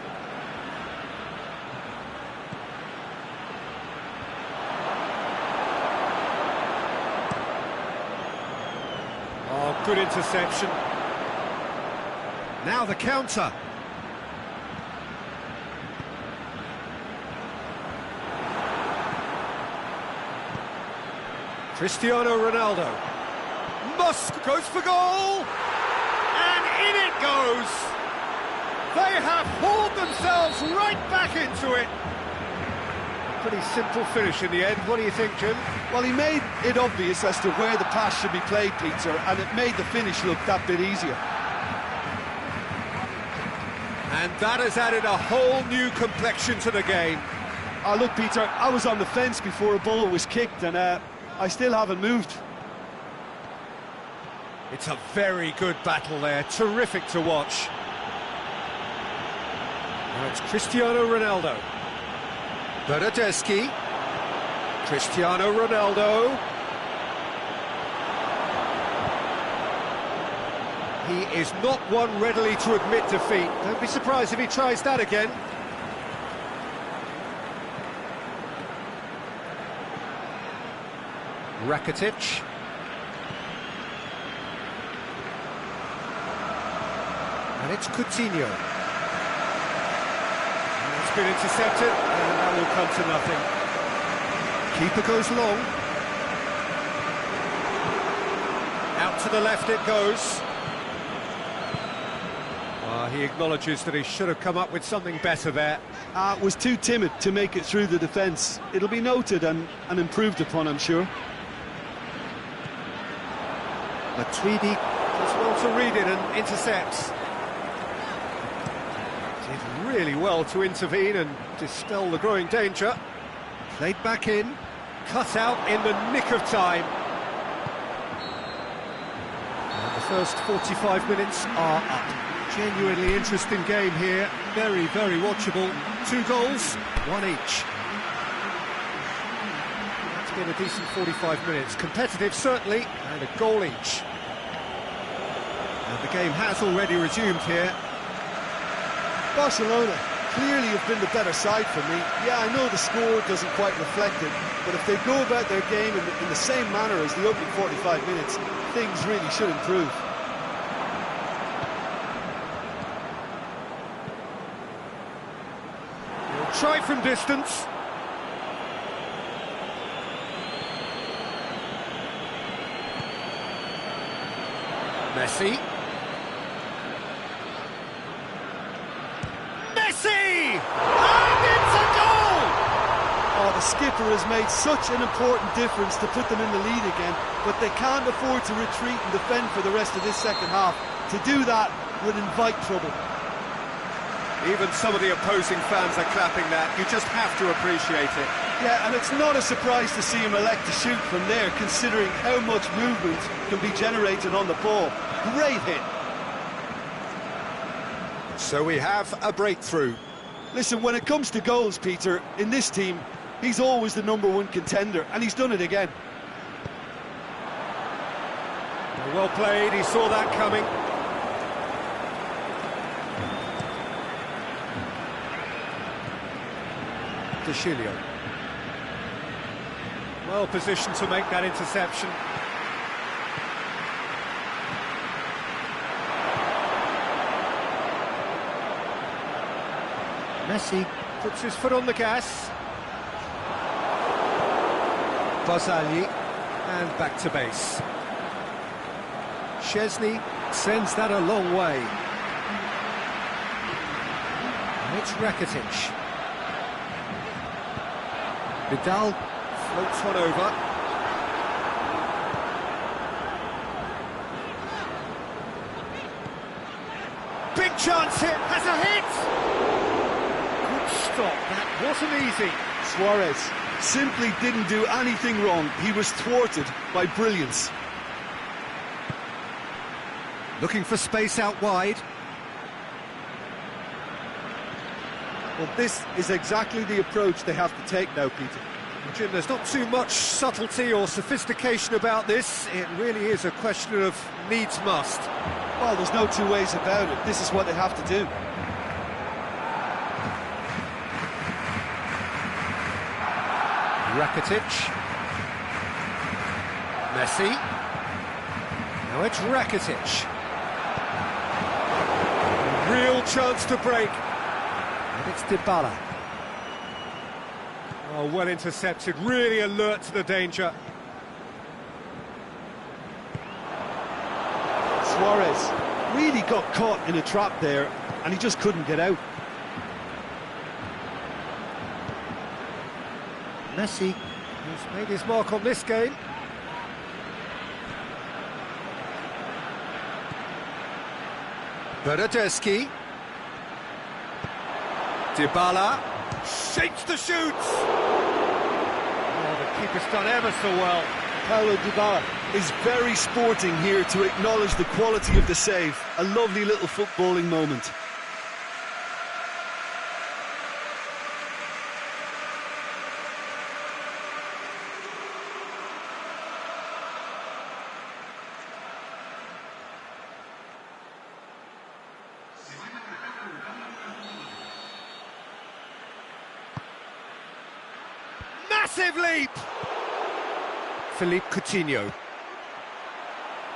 Oh, good interception. Now the counter. Cristiano Ronaldo. Musk goes for goal! And in it goes! They have hauled themselves right back into it! Pretty simple finish in the end. What do you think, Jim? Well, he made it obvious as to where the pass should be played, Peter, and it made the finish look that bit easier. And that has added a whole new complexion to the game. Oh, look, Peter, I was on the fence before a ball was kicked, and I still haven't moved. It's a very good battle there, terrific to watch. Now it's Cristiano Ronaldo. Bernardeschi. Cristiano Ronaldo. He is not one readily to admit defeat. Don't be surprised if he tries that again. Rakitic. And it's Coutinho. And it's been intercepted, and that will come to nothing. Keeper goes long. Out to the left it goes. He acknowledges that he should have come up with something better there. Was too timid to make it through the defence. It'll be noted and improved upon, I'm sure. Matuidi does well to read it and intercepts. Did really well to intervene and dispel the growing danger. Played back in, cut out in the nick of time. And the first 45 minutes are up. Genuinely interesting game here, very, very watchable. 2 goals, 1 each. That's been a decent 45 minutes. Competitive, certainly, and a goal each. And the game has already resumed here. Barcelona clearly have been the better side for me. Yeah, I know the score doesn't quite reflect it, but if they go about their game in the same manner as the opening 45 minutes, things really should improve. Try from distance. Messi. Messi! And it's a goal! Oh, the skipper has made such an important difference to put them in the lead again, but they can't afford to retreat and defend for the rest of this second half. To do that would invite trouble. Even some of the opposing fans are clapping that. You just have to appreciate it. Yeah, and it's not a surprise to see him elect to shoot from there, considering how much movement can be generated on the ball. Great hit. So we have a breakthrough. Listen, when it comes to goals, Peter, in this team, he's always the #1 contender, and he's done it again. Well played, he saw that coming. Chilio. Well positioned to make that interception. Messi puts his foot on the gas. Barzagli, and back to base. Szczesny sends that a long way. And it's Rakitic. Vidal floats one over. Big chance here, has a hit! Good stop, that wasn't easy. Suarez simply didn't do anything wrong. He was thwarted by brilliance. Looking for space out wide. Well, this is exactly the approach they have to take now, Peter. Jim, there's not too much subtlety or sophistication about this. It really is a question of needs must. Well, there's no two ways about it. This is what they have to do. Rakitic. Messi. Now it's Rakitic. Real chance to break. And it's Dybala. Oh, well intercepted, really alert to the danger. Suarez really got caught in a trap there, and he just couldn't get out. Messi has made his mark on this game. Bernardeschi. Dybala shapes the shoots. Oh, the keeper's done ever so well. Paulo Dybala is very sporting here to acknowledge the quality of the save. A lovely little footballing moment. Massive leap! Philippe Coutinho.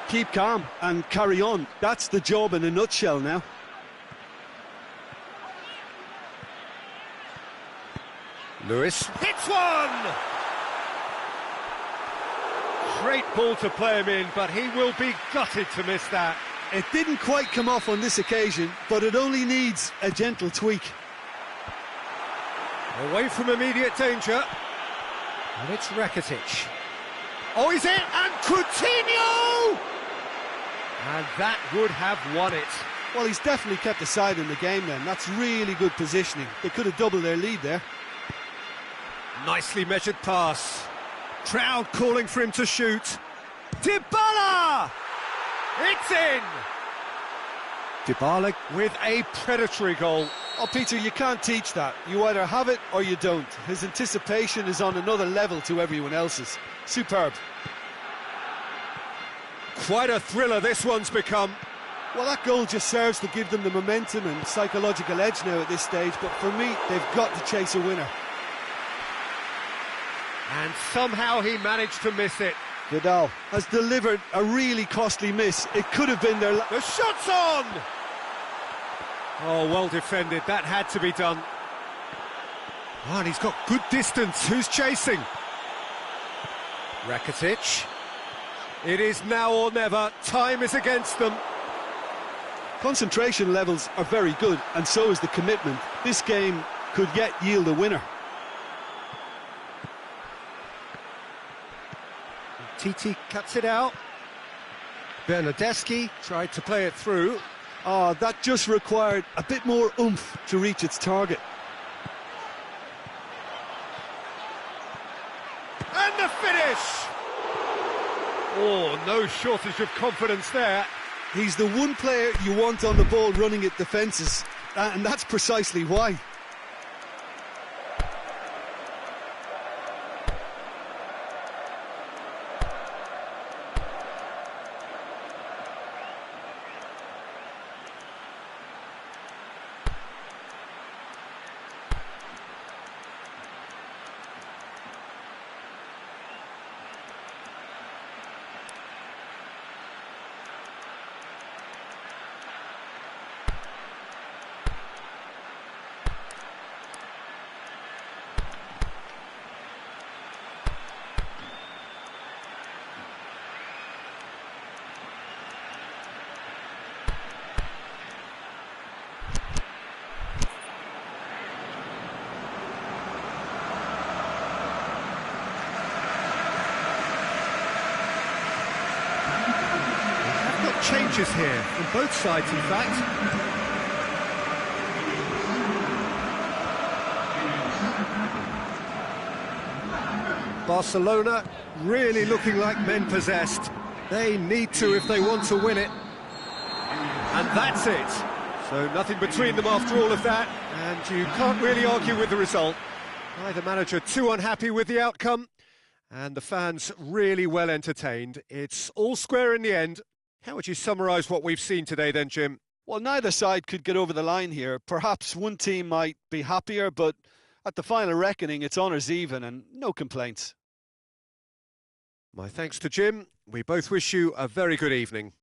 Keep calm and carry on. That's the job in a nutshell now. Lewis. Hits one! Great ball to play him in, but he will be gutted to miss that. It didn't quite come off on this occasion, but it only needs a gentle tweak. Away from immediate danger. And it's Rakitic. Oh, he's in, and Coutinho! And that would have won it. Well, he's definitely kept the side in the game then. That's really good positioning. They could have doubled their lead there. Nicely measured pass. Crowd calling for him to shoot. Dybala! It's in! Dybala with a predatory goal. Oh, Peter, you can't teach that. You either have it or you don't. His anticipation is on another level to everyone else's. Superb. Quite a thriller this one's become. Well, that goal just serves to give them the momentum and psychological edge now at this stage, but for me, they've got to chase a winner. And somehow he managed to miss it. Vidal has delivered a really costly miss. It could have been their... The shot's on! Oh, well defended. That had to be done. Oh, and he's got good distance. Who's chasing? Rakitic. It is now or never. Time is against them. Concentration levels are very good, and so is the commitment. This game could yet yield a winner. Titi cuts it out. Bernardeschi tried to play it through. Oh, that just required a bit more oomph to reach its target. And the finish! Oh, no shortage of confidence there. He's the one player you want on the ball running at defences, and that's precisely why. Changes here, from both sides in fact. Barcelona really looking like men possessed. They need to if they want to win it. And that's it. So nothing between them after all of that, and you can't really argue with the result. Neither manager too unhappy with the outcome, and the fans really well entertained. It's all square in the end. How would you summarise what we've seen today then, Jim? Well, neither side could get over the line here. Perhaps one team might be happier, but at the final reckoning, it's honours even and no complaints. My thanks to Jim. We both wish you a very good evening.